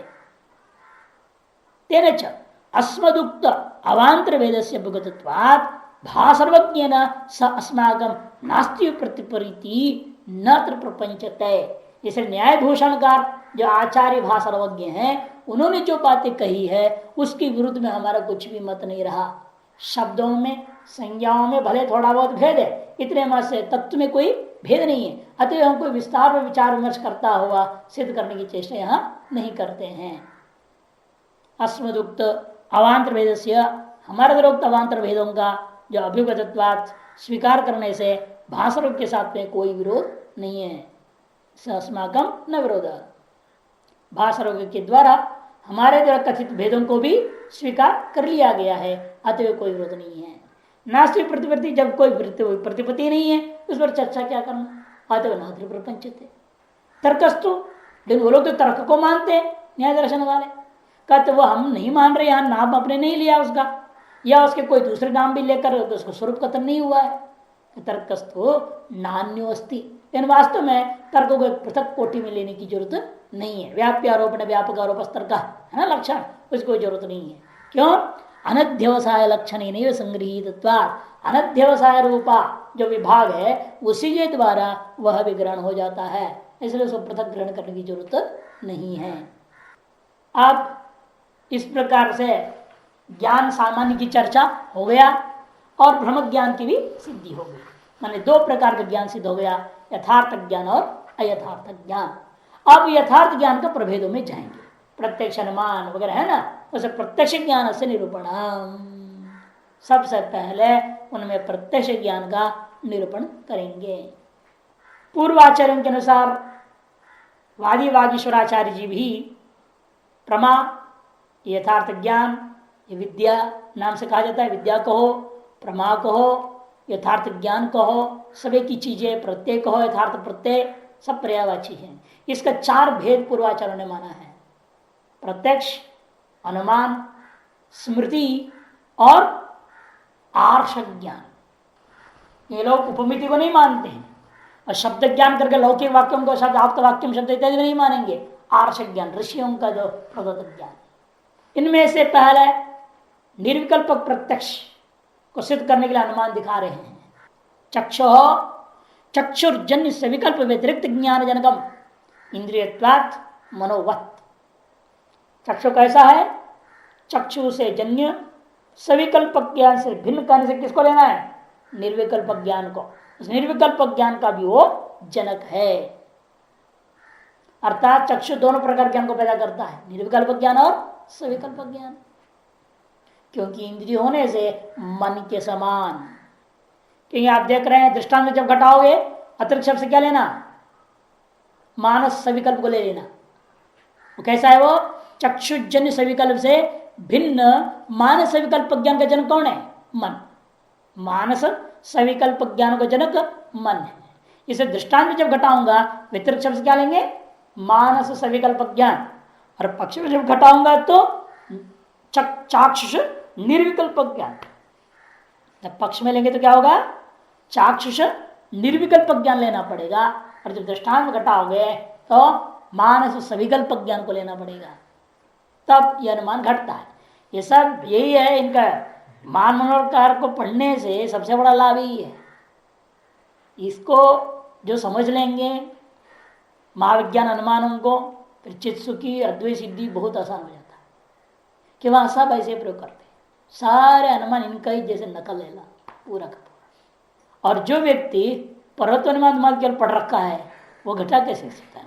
तेन च अस्मदुक्त अवांतर वेद से भुगतत्वात् भासर्वज्ञेन स अस्माकं नास्ति प्रतिपरीति न प्रपंचते। जैसे न्यायभूषणकार जो आचार्य भासर्वज्ञ हैं, उन्होंने जो बातें कही है उसके विरुद्ध में हमारा कुछ भी मत नहीं रहा। शब्दों में संज्ञाओं में भले थोड़ा बहुत भेद है, इतने मत से तत्व में कोई भेद नहीं है। अतः हम कोई विस्तार में विचार विमर्श करता हुआ सिद्ध करने की चेष्टा यहाँ नहीं करते हैं। अस्मदुक्त अवान्तर भेद से हमारे द्वारोक्त अवान्तर भेदों का जो अभ्युगतत्वात् स्वीकार करने से भाषारोग के साथ में कोई विरोध नहीं है। अस्माकम न विरोध, भाषारोग के द्वारा हमारे द्वारा कथित भेदों को भी स्वीकार कर लिया गया है, अतः कोई विरोध नहीं है। नास्ति प्रतिपत्ति, जब कोई प्रतिपत्ति नहीं है उस पर चर्चा क्या करना, अतः नास्ति प्रपंच थे तर्कस्तु। लेकिन वो लोग तो तर्क को मानते हैं न्याय दर्शन वाले, कहते वो हम नहीं मान रहे, यहाँ नाम अपने नहीं लिया उसका, या उसके कोई दूसरे नाम भी लेकर तो उसको स्वरूप कथन नहीं हुआ है। तर्कस्तु नान्यो अस्ति, लेकिन वास्तव में तर्क को एक पृथक कोटि में लेने की जरूरत नहीं है। व्याप्य आरोपण व्यापक आरोप तर्क है ना लक्षण, उसकी कोई जरूरत नहीं है। क्यों? अनध्यवसाय लक्षण नहीं संग्रहित, अनध्यवसाय रूपा जो विभाग है उसी के द्वारा वह विग्रहण हो जाता है, इसलिए उसको पृथक ग्रहण करने की जरूरत नहीं है। अब इस प्रकार से ज्ञान सामान्य की चर्चा हो गया और भ्रम ज्ञान की भी सिद्धि हो गई, माने दो प्रकार का ज्ञान सिद्ध हो गया, यथार्थ ज्ञान और अयथार्थ ज्ञान। अब यथार्थ ज्ञान का प्रभेदों में जाएंगे, प्रत्यक्ष अनुमान वगैरह है ना, उसे प्रत्यक्ष ज्ञान से निरूपण। सबसे पहले उनमें प्रत्यक्ष ज्ञान का निरूपण करेंगे। पूर्वाचार्यों के अनुसार वादी वागीश्वराचार्य जी भी प्रमा, यथार्थ ज्ञान, ये विद्या नाम से कहा जाता है, विद्या कहो, प्रमा कहो, यथार्थ ज्ञान कहो, सभी की चीजें, प्रत्यय कहो, यथार्थ प्रत्यय, सब पर्यायवाची है। इसका चार भेद पूर्वाचार्यों ने माना है, प्रत्यक्ष, अनुमान, स्मृति और आर्ष ज्ञान। ये लोग उपमिति को नहीं मानते हैं और शब्द ज्ञान करके लौकिक वाक्यों को शब्द आपका वाक्यम शब्द इत्यादि नहीं मानेंगे। आर्ष ज्ञान ऋषियों का जो प्रदत्त ज्ञान, इनमें से पहले निर्विकल्प प्रत्यक्ष को सिद्ध करने के लिए अनुमान दिखा रहे हैं। चक्षु चक्षुर्जन्य से विकल्प व्यतिरिक्त ज्ञान जनकम इंद्रियत्वात् मनोवत्। चक्षु कैसा है? चक्षु से जन्य सविकल्प ज्ञान से भिन्न करने से किसको लेना है? निर्विकल्प ज्ञान को। उस निर्विकल्प ज्ञान का भी वो जनक है, अर्थात चक्षु दोनों प्रकार ज्ञान को पैदा करता है, निर्विकल्प ज्ञान और सविकल्प ज्ञान। क्योंकि इंद्रिय होने से मन के समान, क्योंकि आप देख रहे हैं दृष्टांत में जब घटाओगे अतिरिक्त शब्द से क्या लेना? मानस सविकल्प को ले लेना। वो कैसा है? वो चक्षुजन्य सविकल्प से भिन्न मानस सविकल्प ज्ञान का जनक कौन है? मन। मानस सविकल्प ज्ञान का जनक मन है। इसे दृष्टांत में जब घटाऊंगा व्यतिरिक्त शब्द क्या लेंगे? मानस सविकल्प ज्ञान। और पक्ष में जब घटाऊंगा तो चाक्षुष निर्विकल्प ज्ञान। जब पक्ष में लेंगे तो क्या होगा? चाक्षुष निर्विकल्प ज्ञान लेना पड़ेगा, और जब दृष्टांत में घटाओगे तो मानस सविकल्प ज्ञान को लेना पड़ेगा, तब यह अनुमान घटता है। ये सब यही है, इनका मान मनोकार को पढ़ने से सबसे बड़ा लाभ यही है। इसको जो समझ लेंगे महाविज्ञान अनुमानों को, फिर चित्त सुखी अद्वैत सिद्धि बहुत आसान हो जाता है, कि वहां सब ऐसे प्रयोग करते हैं, सारे अनुमान इनका ही जैसे नकल लेना पूरा का पूरा। और जो व्यक्ति पर्वत अनुमान केवल पढ़ रखा है वो घटा कैसे सकता है?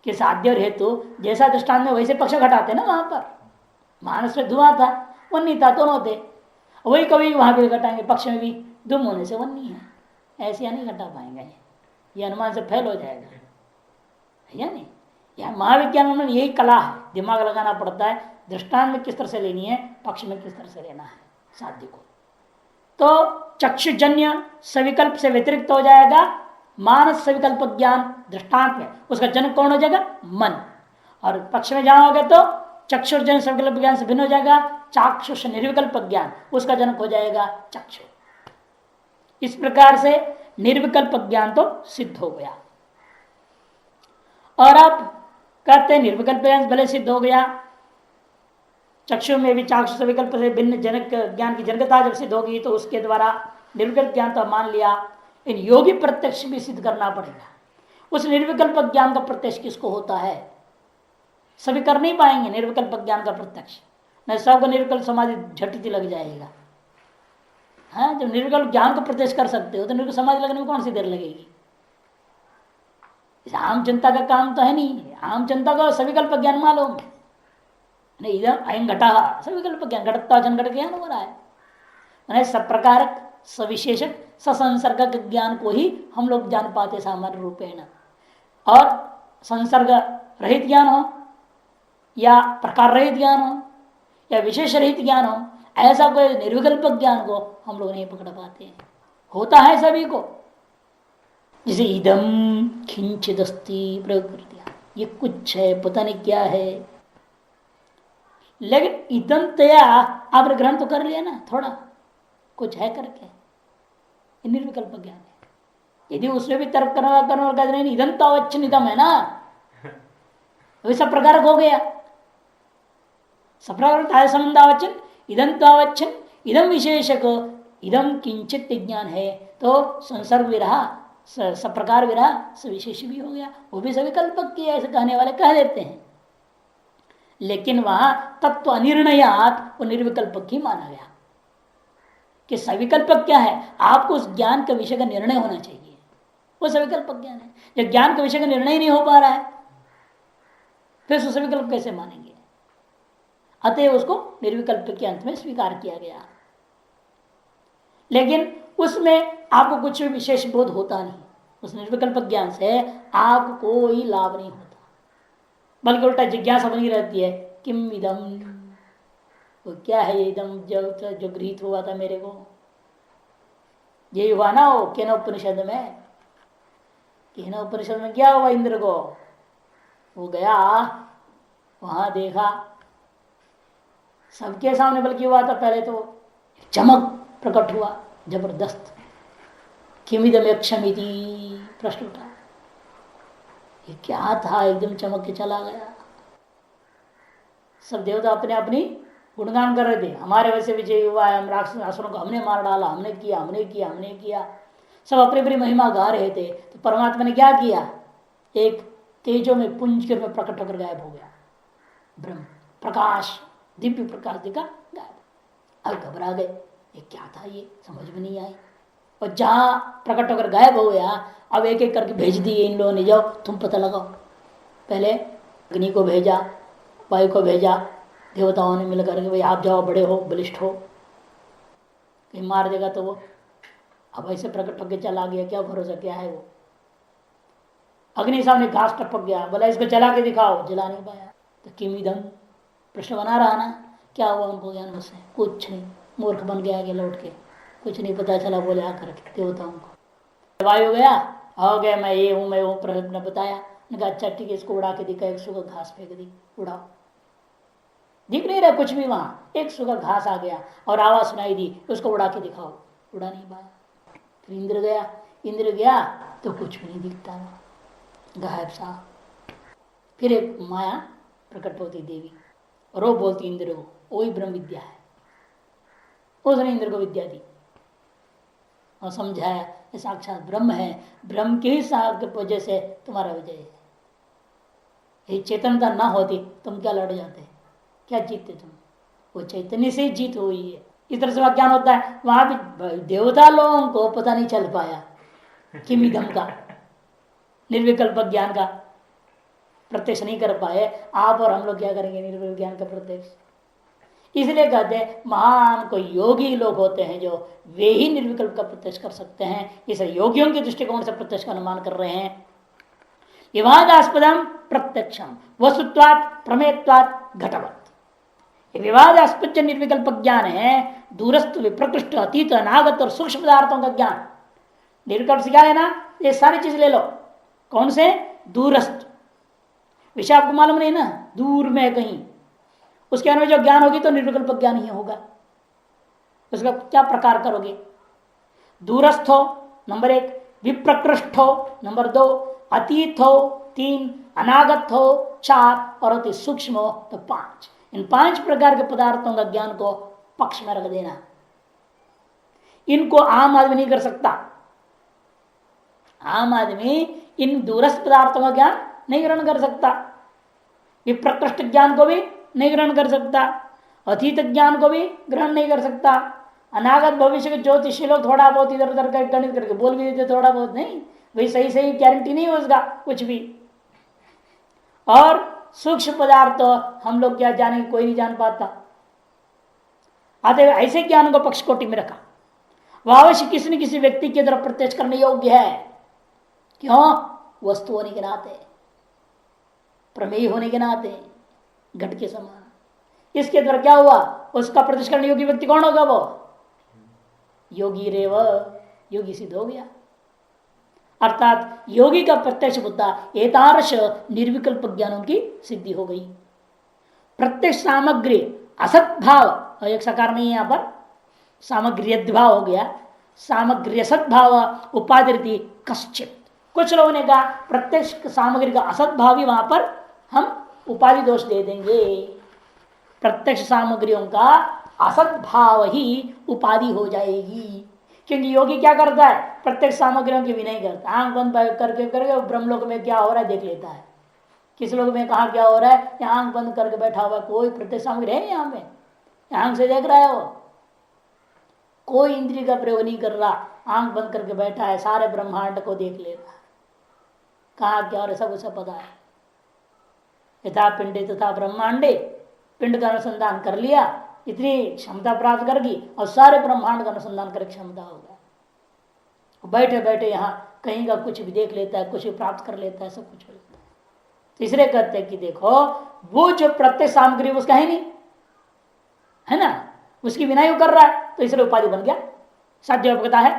कि साध्य और हेतु जैसा दृष्टांत में वैसे पक्ष घटाते ना, वहां पर मानस में धुआं था, वन्नी था, दोनों थे, वही कभी वहां भी घटाएंगे, पक्ष में भी धूम होने से वन्नी है, ऐसे या नहीं घटा पाएंगे, ये अनुमान से फैल हो जाएगा, या नहीं? यह महाविज्ञान में यही कला है, दिमाग लगाना पड़ता है, दृष्टांत में किस तरह से लेनी है, पक्ष में किस तरह से लेना है साध्य को। तो चक्षुजन्य सविकल्प से व्यतिरिक्त हो जाएगा मानस सविकल्प ज्ञान दृष्टांत में, उसका जनक कौन हो जाएगा? मन। और पक्ष में जाओगे तो चक्षुर्जन्य सविकल्प ज्ञान से भिन्न हो जाएगा चाक्षुष निर्विकल्प ज्ञान, उसका जनक हो जाएगा चक्षु। इस प्रकार से निर्विकल्प ज्ञान तो सिद्ध हो गया। और अब कहते हैं निर्विकल्प ज्ञान भले सिद्ध हो गया, चक्षु में भी चाक्षुष विकल्प से भिन्न जनक ज्ञान की जनकता जब सिद्ध होगी तो उसके द्वारा निर्विकल्प ज्ञान तो मान लिया, इन योगी प्रत्यक्ष भी सिद्ध करना पड़ेगा। उस निर्विकल्प ज्ञान का प्रत्यक्ष किसको होता है? सभी कर नहीं पाएंगे निर्विकल्प ज्ञान का प्रत्यक्ष, नहीं सबको निर्विकल्प समाधि झटिति लग जाएगा। हाँ, जब निर्विकल्प ज्ञान को प्रत्यक्ष कर सकते हो तो निर्विकल्प समाधि लगने में कौन सी देर लगेगी? आम जनता का काम तो है नहीं, आम जनता को सविकल्प ज्ञान मालूम है, नहीं इधम अयं घटा सविकल्प ज्ञान, घटत्वाचन घट ज्ञान हो रहा है। सब प्रकार सविशेषक ससंसर्ग ज्ञान को ही हम लोग जान पाते सामान्य रूपेण। और संसर्ग रहित ज्ञान हो या प्रकार रहित ज्ञान हो या विशेष रहित ज्ञान हो, ऐसा कोई निर्विकल्प ज्ञान को हम लोग नहीं पकड़ पाते हैं। होता है सभी को, जैसे इदम किंचित अस्ति प्रयोग कर दिया, ये कुछ है पता नहीं क्या है, लेकिन इदम तया आपने ग्रहण तो कर लिया ना, थोड़ा कुछ है करके, ये निर्विकल्प ज्ञान है। यदि उसमें भी तर्क करना इदम तो अवच्छिन्न इदम है ना, वही सब प्रकार हो गया। सब प्रकार संबंधावचन इदम तो अवच्छिन्न, इदम विशेषक, इदम किंचित ज्ञान है तो संसर्ग भी रहा, सब प्रकार भी रहा, सविशेष भी हो गया, वो भी सविकल्पक की ऐसे कहने वाले कह देते हैं। लेकिन वहां तत्व अनिर्णयात वो निर्विकल्पक ही माना गया कि सविकल्पक क्या है, आपको उस ज्ञान का विषय का निर्णय होना चाहिए, वो सविकल्पक ज्ञान है। जब ज्ञान का विषय का निर्णय नहीं हो पा रहा है फिर सविकल्प कैसे मानेंगे? अतएव उसको निर्विकल्प के अंत में स्वीकार किया गया। लेकिन उसमें आपको कुछ भी विशेष बोध होता नहीं, उस निर्विकल्प ज्ञान से आपको कोई लाभ नहीं होता, बल्कि उल्टा जिज्ञासा बनी रहती है, किम इदम, वो क्या है ये इदम जो गृहीत हुआ था मेरे को। यही हुआ ना वो केन उपनिषद में, केन उपनिषद में क्या हुआ इंद्र को, वो गया वहां देखा सबके सामने, बल्कि हुआ था पहले तो चमक प्रकट हुआ जबरदस्त, किमिदम यक्षमिति प्रश्न उठा, ये क्या था, एकदम चमक के चला गया। सब देवता अपने अपनी गुणगान कर रहे थे, हमारे वैसे विजय हुआ है, हम राक्षस असुरों को हमने मार डाला, हमने किया हमने किया हमने किया, सब अपनी अपनी महिमा गा रहे थे। तो परमात्मा ने क्या किया, एक तेजों में पुंज के में प्रकट होकर गायब हो गया, ब्रह्म प्रकाश दिव्य प्रकाश दिखा गायब। अब घबरा गए, ये क्या था, ये समझ में नहीं आई। और जहां प्रकट होकर गायब हो गया, अब एक एक करके भेज दिए इन लोगों ने, जाओ तुम पता लगाओ। पहले अग्नि को भेजा, वायु को भेजा, देवताओं ने मिलकर के भाई आप जाओ, बड़े हो बलिष्ठ हो, कहीं मार देगा तो वो, अब ऐसे प्रकट होकर चला गया, क्या भरोसा क्या है वो। अग्नि सामने घास टपक गया, बोला इसको जला के दिखाओ, जला नहीं पाया। तो किमिदम प्रश्न बना रहा ना, क्या हुआ उनको ज्ञान में से, कुछ नहीं, मूर्ख बन गया आगे लौट के, कुछ नहीं पता चला। बोले आकर देवताओं को, वायु गया हो गया, मैं ये हूँ मैं हूँ, प्रहलाद ने बताया, कहा अच्छा ठीक है, इसको उड़ा के दिखा, एक सुखा घास फेंक दी, उड़ाओ, दिख नहीं रहा कुछ भी, वहां एक सुखा घास आ गया और आवाज सुनाई दी, उसको उड़ा के दिखाओ, उड़ा नहीं पाया। फिर इंद्र गया तो कुछ भी नहीं दिखता, गायब सा। फिर एक माया प्रकट होती देवी, और वो बोलती इंद्र को, वही ब्रह्म विद्या है। उसने इंद्र को विद्या दी और समझाया ये साक्षात ब्रह्म है, ब्रह्म के ही वजह से तुम्हारा विजय है। ये चेतनता ना होती तुम क्या लड़ जाते, क्या जीतते तुम, वो चैतन्य से जीत हुई है। इस तरह से ज्ञान होता है। वहां भी देवता लोगों को पता नहीं चल पाया किमिदम का, निर्विकल्प ज्ञान का प्रत्यक्ष नहीं कर पाए। आप और हम लोग क्या करेंगे निर्विकल्प ज्ञान का प्रत्यक्ष। इसलिए कहते हैं महान कोई योगी लोग होते हैं जो वे ही निर्विकल्प का प्रत्यक्ष कर सकते हैं। इस योगियों के दृष्टिकोण से प्रत्यक्ष का अनुमान कर रहे हैं। विवादास्पदम प्रत्यक्षम वस्तुत्वात् प्रमेयत्वात् घटवत्। विवादास्पद निर्विकल्प ज्ञान है दूरस्थ विप्रकृष्ट अतीत अनागत और सूक्ष्म पदार्थों का ज्ञान। निर्विकल्प से क्या है ना, ये सारी चीज ले लो। कौन से? दूरस्थ विषय आपको मालूम नहीं ना, दूर में कहीं, उसके अनुसार जो ज्ञान होगी तो निर्विकल्प ज्ञान ही होगा। उसका क्या प्रकार करोगे? दूरस्थ हो नंबर 1, विप्रकृष्ट हो नंबर 2, अतीत हो 3, अनागत हो 4 और अति सूक्ष्म हो तो 5। इन 5 प्रकार के पदार्थों का ज्ञान को पक्ष में रख देना। इनको आम आदमी नहीं कर सकता। आम आदमी इन दूरस्थ पदार्थों का ज्ञान नहीं ग्रहण कर सकता, विप्रकृष्ट ज्ञान को भी नहीं ग्रहण कर सकता, अतीत ज्ञान को भी ग्रहण नहीं कर सकता, अनागत भविष्य के ज्योतिषी लोग थोड़ा बहुत इधर उधर कर गणित करके बोल भी देते, थोड़ा बहुत नहीं, वही सही सही गारंटी नहीं है उसका कुछ भी। और सूक्ष्म पदार्थ हम लोग क्या जाने, कोई नहीं जान पाता। अतः ऐसे ज्ञान को पक्ष कोटि में रखा। वह अवश्य किसी न किसी व्यक्ति की तरफ प्रत्यक्ष करने योग्य है। क्यों? वस्तु होने के नाते, प्रमेय होने के नाते, घट के समान। इसके द्वारा क्या हुआ? उसका प्रत्यक्ष करने योग्य व्यक्ति कौन होगा? वो योगी रेव, योगी सिद्ध हो गया। अर्थात योगी का प्रत्यक्ष बुद्धा एतादृश निर्विकल्प ज्ञानों की सिद्धि हो गई। प्रत्यक्ष सामग्री असद्भाव, एक सकार नहीं है यहां पर, सामग्री भाव हो गया, सामग्री असद्भाव उपाधि कश्चित। कुछ लोगों ने कहा प्रत्यक्ष सामग्री का असद्भाव ही वहां पर हम उपाधि दोष दे देंगे। प्रत्यक्ष सामग्रियों का असद्भाव ही उपाधि हो जाएगी। क्योंकि योगी क्या करता है? प्रत्यक्ष सामग्रियों की विनय करता है, आंख बंद करके करके ब्रह्मलोक में क्या हो रहा है देख लेता है। किस लोग में कहा क्या हो रहा है? यहाँ आंख बंद करके बैठा हुआ, कोई प्रत्यक्ष सामग्री है यहाँ में, आंख से देख रहा है, वो कोई इंद्रिय का प्रयोग नहीं कर रहा, आंख बंद करके बैठा है, सारे ब्रह्मांड को देख ले रहा है। कहा क्या हो रहा है सब उसे पता है। यथा पिंडे तथा ब्रह्मांडे, पिंड का अनुसंधान कर लिया, इतनी क्षमता प्राप्त करगी और सारे ब्रह्मांड का अनुसंधान कर क्षमता होगा। बैठे बैठे यहाँ कहीं का कुछ भी देख लेता है, कुछ भी प्राप्त कर लेता है, सब कुछ हो जाता है। तीसरे कहते हैं कि देखो वो जो प्रत्यक्ष सामग्री उसका है नहीं है ना, उसकी विना यू कर रहा है, तो इसलिए उपाधि बन गया। साध्य पता है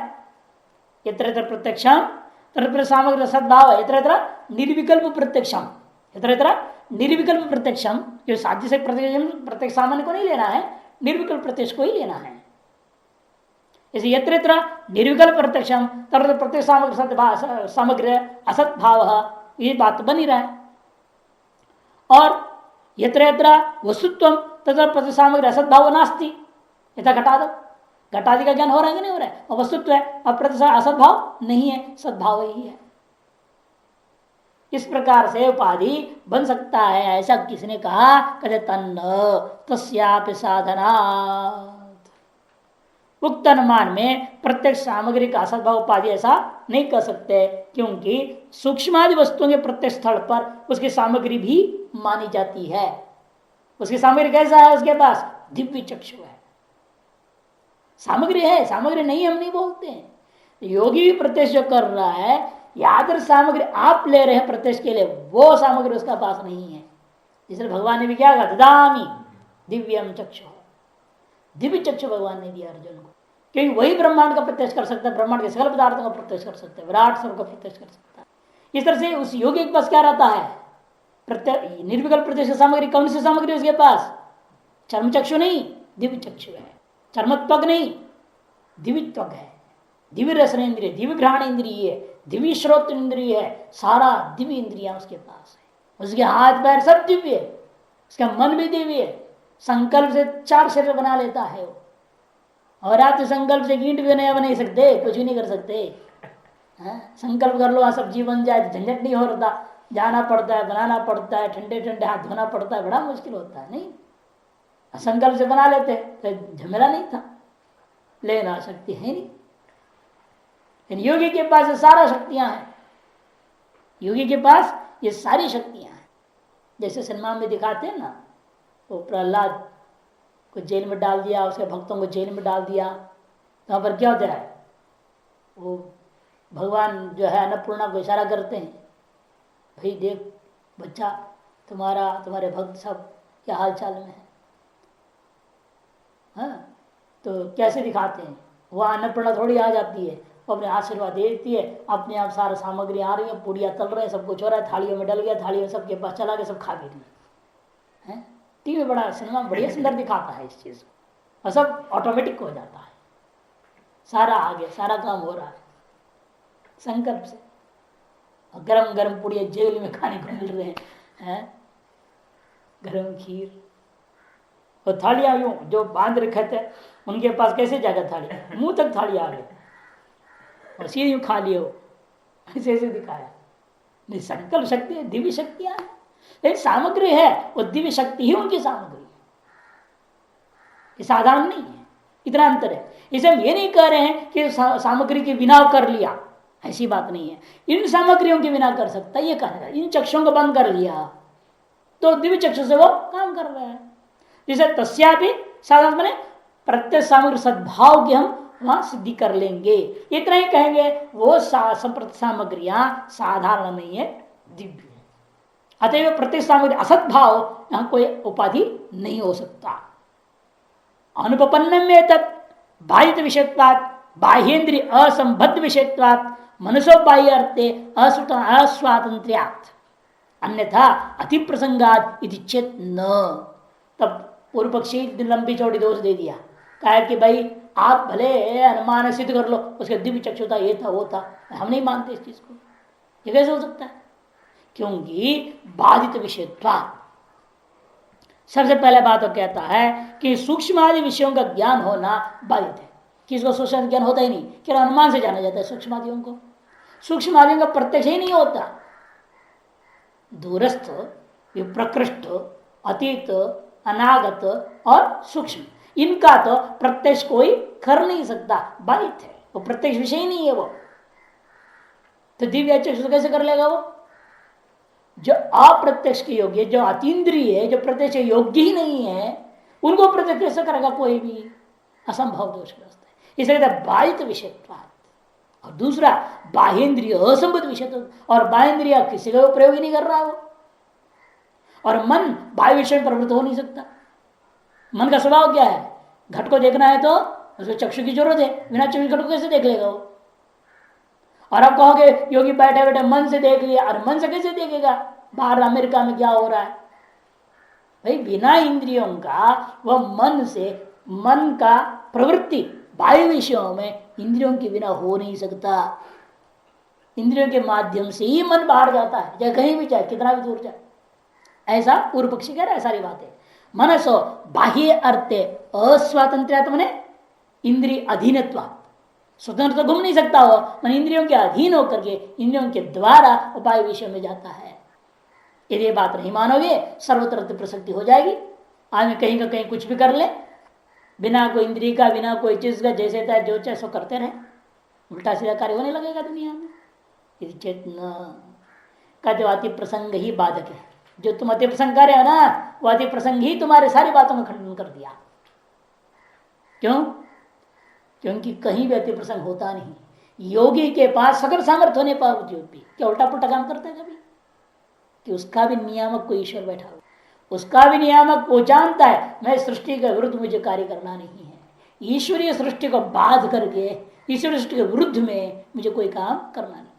यत्र प्रत्यक्षम तत्र सामग्री सद्भाव, यत्र निर्विकल्प प्रत्यक्षम, यत्र निर्विकल्प प्रत्यक्षम, जो साध्य से प्रत्यक्ष सामान्य को नहीं लेना है, निर्विकल्प प्रत्यक्ष को ही लेना है। इसे यत्र निर्विकल्प प्रत्यक्षम तत्र प्रत्यक्ष सामग्री सामग्री असद्भाव, ये बात बन ही रहा है। और यत्र वस्तुत्व तथा प्रत्यक्ष सामग्री असद्भाव नास्ति, यथा घटादि का ज्ञान हो रहा है कि नहीं हो रहा है, और वस्तुत्व है और प्रत्यक्ष असद्भाव नहीं है, सद्भाव ही है। इस प्रकार से उपाधि बन सकता है, ऐसा किसने कहा? कहते तन्न तस्यापि साधनात्। उक्त अनुमान में प्रत्यक्ष सामग्री का असद्भाव उपाधि ऐसा नहीं कर सकते, क्योंकि सूक्ष्मादि वस्तुओं के प्रत्यक्ष स्थल पर उसकी सामग्री भी मानी जाती है। उसकी सामग्री कैसा है? उसके पास दिव्य चक्षु है, सामग्री है, सामग्री नहीं हम नहीं बोलते हैं। योगी भी प्रत्यक्ष जो कर रहा है, यादर सामग्री आप ले रहे हैं प्रत्यक्ष के लिए, वो सामग्री उसका पास नहीं है। इसलिए भगवान ने भी क्या कहा? ददामि दिव्यम चक्षु, दिव्य चक्षु भगवान ने दिया अर्जुन को, क्योंकि वही ब्रह्मांड का प्रत्यक्ष कर सकता है, ब्रह्मांड के सकल पदार्थों का प्रत्यक्ष कर सकता है, विराट स्वरूप का प्रत्यक्ष कर सकता है। इस तरह से उस योगी के पास क्या रहता है? निर्विकल्प प्रत्यक्ष सामग्री। कौन सी सामग्री उसके पास? चर्म चक्षु नहीं, दिव्य चक्षु है। चर्मत्वक नहीं, दिव्य त्वक है, दिव्य रसन इंद्रिय, दिव्य घ्राण इंद्रिय, दिव्य श्रोत इंद्रिय है, सारा दिव्य इंद्रिया उसके पास है। उसके हाथ पैर सब दिव्य है, उसका मन भी दिव्य है। संकल्प से 4 शरीर बना लेता है वो, और आप तो संकल्प से ईंट भी नहीं बना सकते, कुछ भी नहीं कर सकते। संकल्प कर लो सब जीवन जाए, झंझट नहीं हो रहा, जाना पड़ता है, बनाना पड़ता है, ठंडे ठंडे हाथ धोना पड़ता है, बड़ा मुश्किल होता है। नहीं, संकल्प से बना लेते तो झमेला नहीं था, लेना शक्ति है नहीं। योगी के पास ये सारा शक्तियां हैं, योगी के पास ये सारी शक्तियां हैं। जैसे सिनेमा में दिखाते हैं ना, वो प्रहलाद को जेल में डाल दिया, उसके भक्तों को जेल में डाल दिया, तो वहां पर क्या होता है? वो भगवान जो है अन्नपूर्णा को इशारा करते हैं, भाई देख बच्चा, तुम्हारे भक्त सब क्या हाल चाल में है। हाँ, तो कैसे दिखाते हैं? वह अन्नपूर्णा थोड़ी आ जाती है, वो अपने आशीर्वाद दे देती है, अपने आप सारा सामग्री आ रही है, पूड़ियाँ तल रहे हैं, सब कुछ हो रहा है, थालियों में डल गया, थाली में सबके पास चला गया, सब खा भी लिए। टीवी बड़ा सिनेमा बढ़िया सुंदर दिखाता है इस चीज़ को, और सब ऑटोमेटिक हो जाता है, सारा आगे, सारा काम हो रहा है संकल्प से। और गरम गरम पूड़ियाँ जेल में खाने को मिल रहे हैं, गरम खीर, और थालियाँ यूँ जो बांध रखे थे उनके पास कैसे जाएगा थाली, मुंह तक थाली आ गई, और सीधे यूँ खा लिए, ऐसे ऐसे दिखाया। नहीं, संकल्प शक्ति है, दिव्य शक्तियां हैं, लेकिन सामग्री है वो दिव्य शक्ति ही उनकी सामग्री है, ये साधारण नहीं है, इतना अंतर है। इसे हम ये नहीं कह रहे हैं कि सामग्री के बिना कर लिया, ऐसी बात नहीं है। इन सामग्रियों के बिना कर सकता, ये कहना, इन चक्षुओं को बंद कर लिया तो दिव्य चक्षु से वो काम कर रहा है। जैसे तस्या भी साधारण मैंने प्रत्येक सामग्री सद्भाव की हम वहां सिद्धि कर लेंगे, इतना ही कहेंगे। वो सामग्रियां साधारण नहीं है, दिव्य है। अतएव प्रत्येक सामग्री असद्भाव यहां कोई उपाधि नहीं हो सकता। अनुपन्न में तत् बाह्य विषयत्वात् बाह्येन्द्रिय असंबद्ध विषयत्वात् मनसो बाह्य अर्थे अस्वातंत्र्यात् अन्यथा अति प्रसंगात इति चेत न। तब पूर्व पक्षी लंबी चौड़ी दोष दे दिया, कहा कि भाई आप भले अनुमान सिद्ध कर लो, उसके दिव्य चक्षु था, ये था, वो था, हम नहीं मानते इस चीज को। ये कैसे हो सकता है? क्योंकि बाधित विषयत्वात्। सबसे पहले बात तो कहता है कि सूक्ष्म आदि विषयों का ज्ञान होना बाधित है। किसको सूक्ष्म ज्ञान होता ही नहीं, केवल अनुमान से जाना जाता है सूक्ष्म आदियों को। सूक्ष्म आदियों का प्रत्यक्ष ही नहीं होता। दूरस्थ, प्रकृष्ट, अतीत, अनागत और सूक्ष्म, इनका तो प्रत्यक्ष कोई कर नहीं सकता, बाधित है। वो प्रत्यक्ष विषय ही नहीं है वो। तो दिव्य चक्षु कैसे कर लेगा वो? जो अप्रत्यक्ष के योग्य, जो अतीन्द्रिय है, जो प्रत्यक्ष योग्य ही नहीं है, उनको प्रत्यक्ष कैसे करेगा? कोई भी असंभव दोषग्रस्त है। इसलिए बाधित विषयत्वात्। और दूसरा बाह्येन्द्रिय असंबद्ध विषय, और बाह्येन्द्रिय किसी का प्रयोग ही नहीं कर रहा है वो। और मन बाह्य विषय में प्रवृत्त हो नहीं सकता। मन का स्वभाव क्या है? घट को देखना है तो उसको चक्षु की जरूरत है, बिना चक्षु घट को कैसे देख लेगा वो? और आप कहोगे योगी बैठे बैठे मन से देख लिया, और मन से कैसे देखेगा बाहर अमेरिका में क्या हो रहा है? भाई बिना इंद्रियों का वह मन से, मन का प्रवृत्ति बाह्य विषयों में इंद्रियों के बिना हो नहीं सकता। इंद्रियों के माध्यम से ही मन बाहर जाता है, चाहे कहीं भी जाए, कितना भी दूर जाए। ऐसा पूर्व पक्षी कह रहा है सारी बातें। मनसो बाह्य अर्थे अस्वातंत्र, मैंने इंद्रिय अधीनत्व, स्वतंत्र तो घूम नहीं सकता हो, मन इंद्रियों के अधीन होकर के इंद्रियों के द्वारा उपाय विषय में जाता है। यदि ये बात नहीं मानोगे सर्वत्र प्रसक्ति हो जाएगी। आदमी कहीं का कहीं कुछ भी कर ले, बिना कोई इंद्रिय का, बिना कोई चीज का, जैसे चाहे जो चाहे सो करते रहे, उल्टा सीधा कार्य होने लगेगा दुनिया में। यदि चेतना कहते अति प्रसंग ही बाधक है। जो तुम अति प्रसंग कर रहे हो ना, वो अति प्रसंग ही तुम्हारे सारी बातों का खंडन कर दिया। क्यों? क्योंकि कहीं भी अति प्रसंग होता नहीं। योगी के पास सकल सामर्थ्य होने पर भी क्या उल्टा पुल्टा काम करता है कभी? कि उसका भी नियामक कोई ईश्वर बैठा हुआ, उसका भी नियामक वो जानता है मैं सृष्टि के विरुद्ध मुझे कार्य करना नहीं है। ईश्वरीय सृष्टि को बाध करके ईश्वरीय सृष्टि के विरुद्ध में मुझे कोई काम करना नहीं है।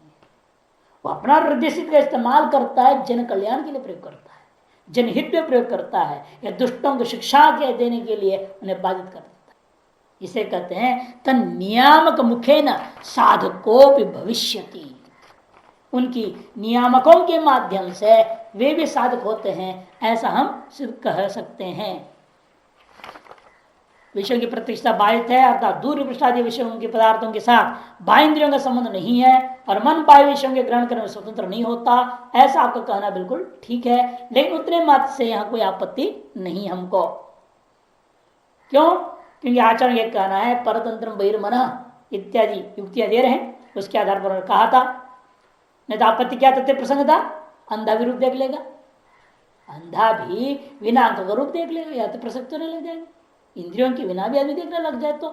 वो अपना हृदय सिद्ध का इस्तेमाल करता है, जन कल्याण के लिए प्रयोग करता है, जनहित में प्रयोग करता है, या दुष्टों को शिक्षा के देने के लिए उन्हें बाधित करता है। इसे कहते हैं तन नियामक मुखेन साधको भी भविष्यति। उनकी नियामकों के माध्यम से वे भी साधक होते हैं, ऐसा हम सिद्ध कह सकते हैं। विषयों की प्रतिष्ठा बाधित है, अर्थात दूर पृष्ठादि विषयों के पदार्थों के साथ बाह्य इंद्रियों का संबंध नहीं है, और मन बाह्य विषयों के ग्रहण करने में स्वतंत्र नहीं होता, ऐसा आपका कहना बिल्कुल ठीक है। लेकिन उतने मात्र से यहाँ कोई आपत्ति नहीं हमको। क्यों? क्योंकि आचरण ये कहना है परतंत्र बहिर्मन इत्यादि युक्तियां दे रहे हैं, उसके आधार पर कहा था। नहीं तो आपत्ति क्या तथ्य प्रसंग था? अंधा भी रूप देख लेगा, अंधा भी बिना अंक का रूप देख लेगा, या तो प्रसंग तो नहीं लग जाएगा। इंद्रियों के बिना भी आदमी देखने लग जाए तो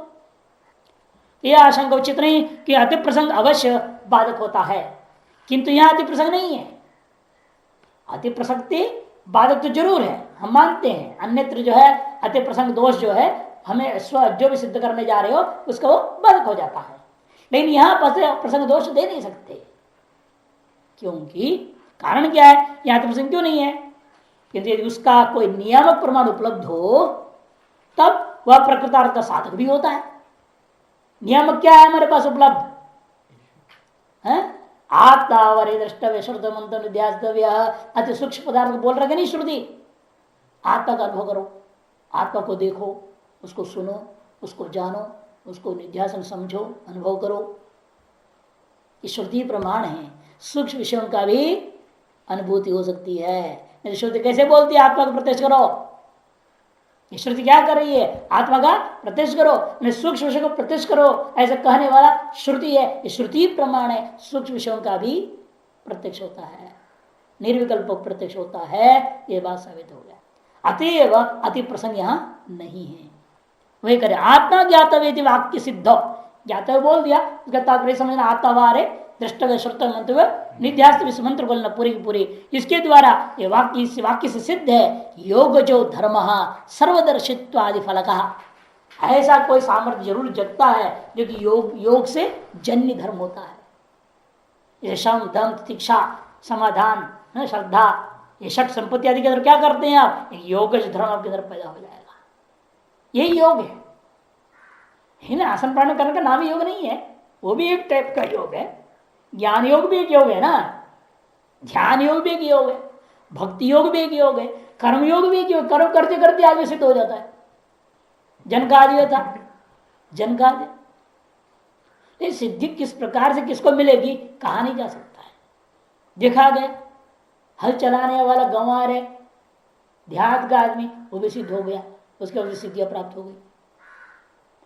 यह आशंका उचित नहीं कि अति प्रसंग अवश्य बाधक होता है, किंतु यहां अति प्रसंग नहीं है। अति प्रसक्ति बाधक तो जरूर है, हम मानते हैं। अन्यत्र जो है अति प्रसंग दोष जो है, हमें जो भी सिद्ध करने जा रहे हो उसका वो बाधक हो जाता है। लेकिन यहां पर प्रसंग दोष दे नहीं सकते, क्योंकि कारण क्या है? यहां तो प्रसंग क्यों नहीं है? क्योंकि यदि उसका कोई नियामक प्रमाण उपलब्ध हो तब वह प्रकृतार्थ का साधक भी होता है। नियामक क्या है हमारे पास उपलब्ध है? आत्मावरी द्रष्टव्य श्रुत मंत्र निध्यास्तव्य, अति सूक्ष्म पदार्थ बोल रहे नहीं श्रुति। आत्मा का अनुभव करो, आत्मा को देखो, उसको सुनो, उसको जानो, उसको निध्यासन समझो, अनुभव करो। ये श्रुति प्रमाण है। सूक्ष्म विषयों का भी अनुभूति हो सकती है। श्रुति कैसे बोलती है आत्मा को प्रत्यक्ष करो? ये श्रुति क्या कर रही है? आत्मा का प्रत्यक्ष करो, सूक्ष्म विषय को प्रत्यक्ष करो, ऐसा कहने वाला श्रुति है। ये श्रुति प्रमाण है, सूक्ष्म विषयों का भी प्रत्यक्ष होता है। निर्विकल्प प्रत्यक्ष होता है, ये बात साबित हो गया। अतएव अति प्रसंग यहाँ नहीं है। वही करे आत्मा ज्ञातव्य वाक्य सिद्ध, ज्ञातव्य बोल दिया, उसका तात्पर्य समझना आत्मावारे दृष्ट श्रुत मंतव्य निध्यास्त मंत्र बोलना पूरी की पूरी। इसके द्वारा ये वाक्य इस वाक्य से सिद्ध है योग जो धर्म सर्वदर्शित्व आदि फल का, ऐसा कोई सामर्थ्य जरूर जगता है जो कि योग से जन्य धर्म होता है। जैसे शम दम तिक्षा समाधान श्रद्धा, ये षट संपत्ति आदि के अंदर क्या करते हैं आप, योग धर्म आपके अंदर पैदा हो जाएगा। यही योग है ना। आसन प्राणायाम करने का नाम ही योग नहीं है, वो भी एक टाइप का योग है। ज्ञान योग भी एक योग है ना, ध्यान योग भी एक योग है, भक्ति योग भी एक योग है, कर्म योग भी एक योग। कर्म करते करते आगे सिद्ध हो जाता है। जनकार्य था, जनकार्य सिद्धि किस प्रकार से किसको मिलेगी कहा नहीं जा सकता है। देखा गया हल चलाने वाला गंवार है देहात का आदमी, वो भी सिद्ध हो गया, उसके वजह से सिद्धियां प्राप्त हो गई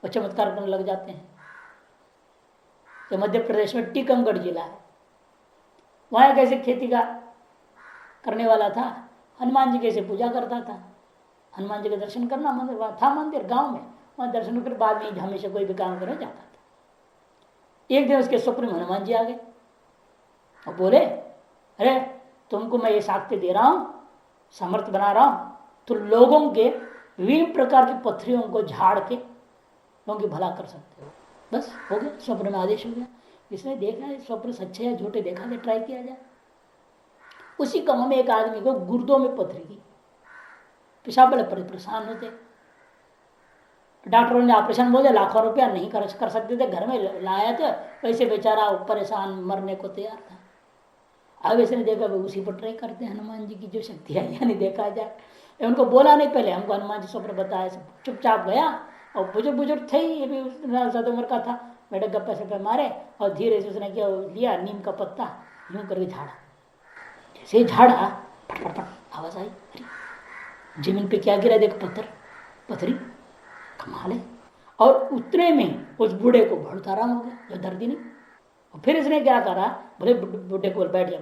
और चमत्कार करने लग जाते हैं। तो मध्य प्रदेश में टीकमगढ़ जिला है, वहां कैसे खेती का करने वाला था, हनुमान जी कैसे पूजा करता था, हनुमान जी के दर्शन करना मंदिर वहां था, मंदिर गांव में, वहां दर्शन कर बाद में हमेशा कोई भी काम करने जाता था। एक दिन उसके स्वप्न में हनुमान जी आ गए और बोले, अरे तुमको मैं ये साक्ष्य दे रहा हूं, समर्थ बना रहा हूं, तो लोगों के विभिन्न प्रकार की पत्थरियों को झाड़ के लोगों की भला कर सकते हो। बस हो गया, स्वप्न में आदेश हो गया। इसने देखा स्वप्न सच्चे या झूठे देखा दे, ट्राई किया जाए। उसी गांव में एक आदमी को गुर्दों में पथरी थी, पेशाब बड़े परेशान होते, डॉक्टरों ने ऑपरेशन बोले, लाखों रुपया नहीं कर सकते थे, घर में लाया था, वैसे बेचारा परेशान मरने को तैयार था। अब इसने देखा उसी पर ट्राई करते हैं, हनुमान जी की जो शक्ति है यानी देखा जाए। उनको बोला नहीं पहले, हमको हनुमान जी स्वप्न बताया, चुपचाप गया और बुजुर्ग बुजुर्ग थे, ये भी ज्यादा उम्र का था, बेटे गप्पे सप्पे मारे और धीरे से उसने क्या लिया, नीम का पत्ता यूं करके झाड़ा, जैसे झाड़ा फट फट फट आवाज आई, जमीन पे क्या गिरा, देख पत्थरी, कमाल है। और उतने में उस बूढ़े को बहुत आराम हो गया, जो दर्दी नहीं। और फिर इसने क्या करा, बोले बूढ़े को बैठ जा,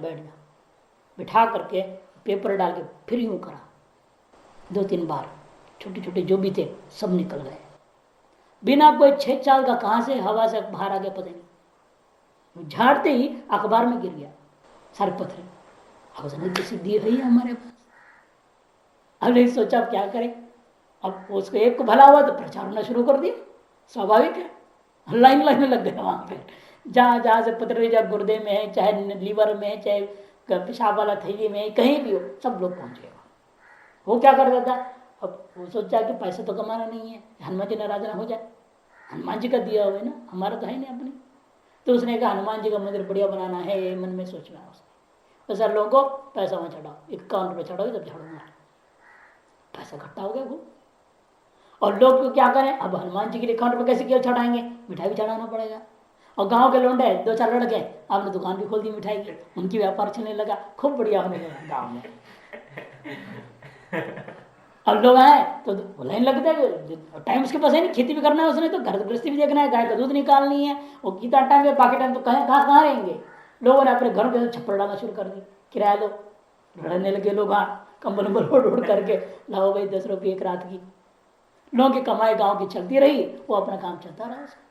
बिठा करके पेपर डाल के फिर यूं करा 2-3 बार, छोटे छोटे जो भी थे सब निकल गए, बिना कोई छेद चाल का। कहां से हवा से बाहर आ गया पता नहीं, झाड़ते ही अखबार में गिर गया सारे पत्थर। अब सिद्धि है हमारे पास। अब नहीं सोचा अब क्या करें, अब उसको एक को भला हुआ तो प्रचार होना शुरू कर दिया, स्वाभाविक है, लाइन लग गया वहां पे। जहां से पत्थर, चाहे गुर्दे में है, चाहे लीवर में है, चाहे पेशाब वाला थैली में है, कहीं भी हो, सब लोग पहुंचे। वो क्या करता था, अब वो सोचा कि पैसा तो कमाना नहीं है, हनुमान जी नाराज ना हो जाए, हनुमान जी का दिया हुआ है ना, हमारा तो है नहीं अपनी। तो उसने कहा हनुमान जी का मंदिर बढ़िया बनाना है, ये मन में सोचना है उसने। तो सर लोगों को पैसा वहां चढ़ाओ, 51 रुपये चढ़ाओ, जब झाड़ूंगा। पैसा इकट्ठा हो गया वो। और लोग तो क्या करें, अब हनुमान जी के लिए 51 रुपये कैसे क्यों चढ़ाएंगे, मिठाई भी चढ़ाना पड़ेगा। और गांव के लोंडे 2-4 लड़के, आपने दुकान भी खोल दी मिठाई की, उनकी व्यापार चलने लगा, खूब बढ़िया होने लगा गाँव में। अब लोग आए तो लाइन लगता है, टाइम उसके पास है नहीं, खेती भी करना है उसने, तो घर गृहस्थी भी देखना है, गाय का दूध निकालनी है, वो कितना टाइम है, बाकी टाइम तो कहाँ रहेंगे। लोगों ने अपने घरों के छप्पर डालना शुरू कर दी, किराया लो, लड़ने लगे लोग, कंबल उड़ करके लाओ भाई 10 रुपये एक रात की। लोगों की कमाई गाँव की चलती रही, वो अपना काम चलता रहा उसका,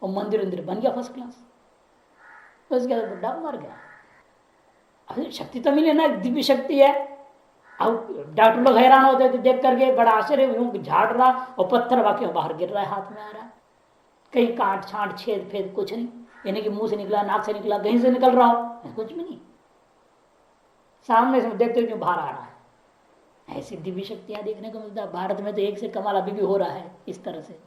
और मंदिर वंदिर बन गया फर्स्ट क्लास। तो उसके बाद बुढ़ा मर गया। अरे शक्ति तो मिली ना, दिव्य शक्ति है। अब डॉक्टर लोग हैरान होते थे देख करके, बड़ा आश्चर्य, झाड़ रहा और पत्थर वाकई बाहर गिर रहा है, हाथ में आ रहा है, कहीं काट छाट छेद फेद कुछ नहीं, यानी कि मुंह से निकला, नाक से निकला, कहीं से निकल रहा हो, कुछ भी नहीं, सामने से देखते हुए बाहर आ रहा है। ऐसी दिव्य शक्तियां देखने को मिलता है भारत में, तो एक से कमाल अभी भी हो रहा है इस तरह से।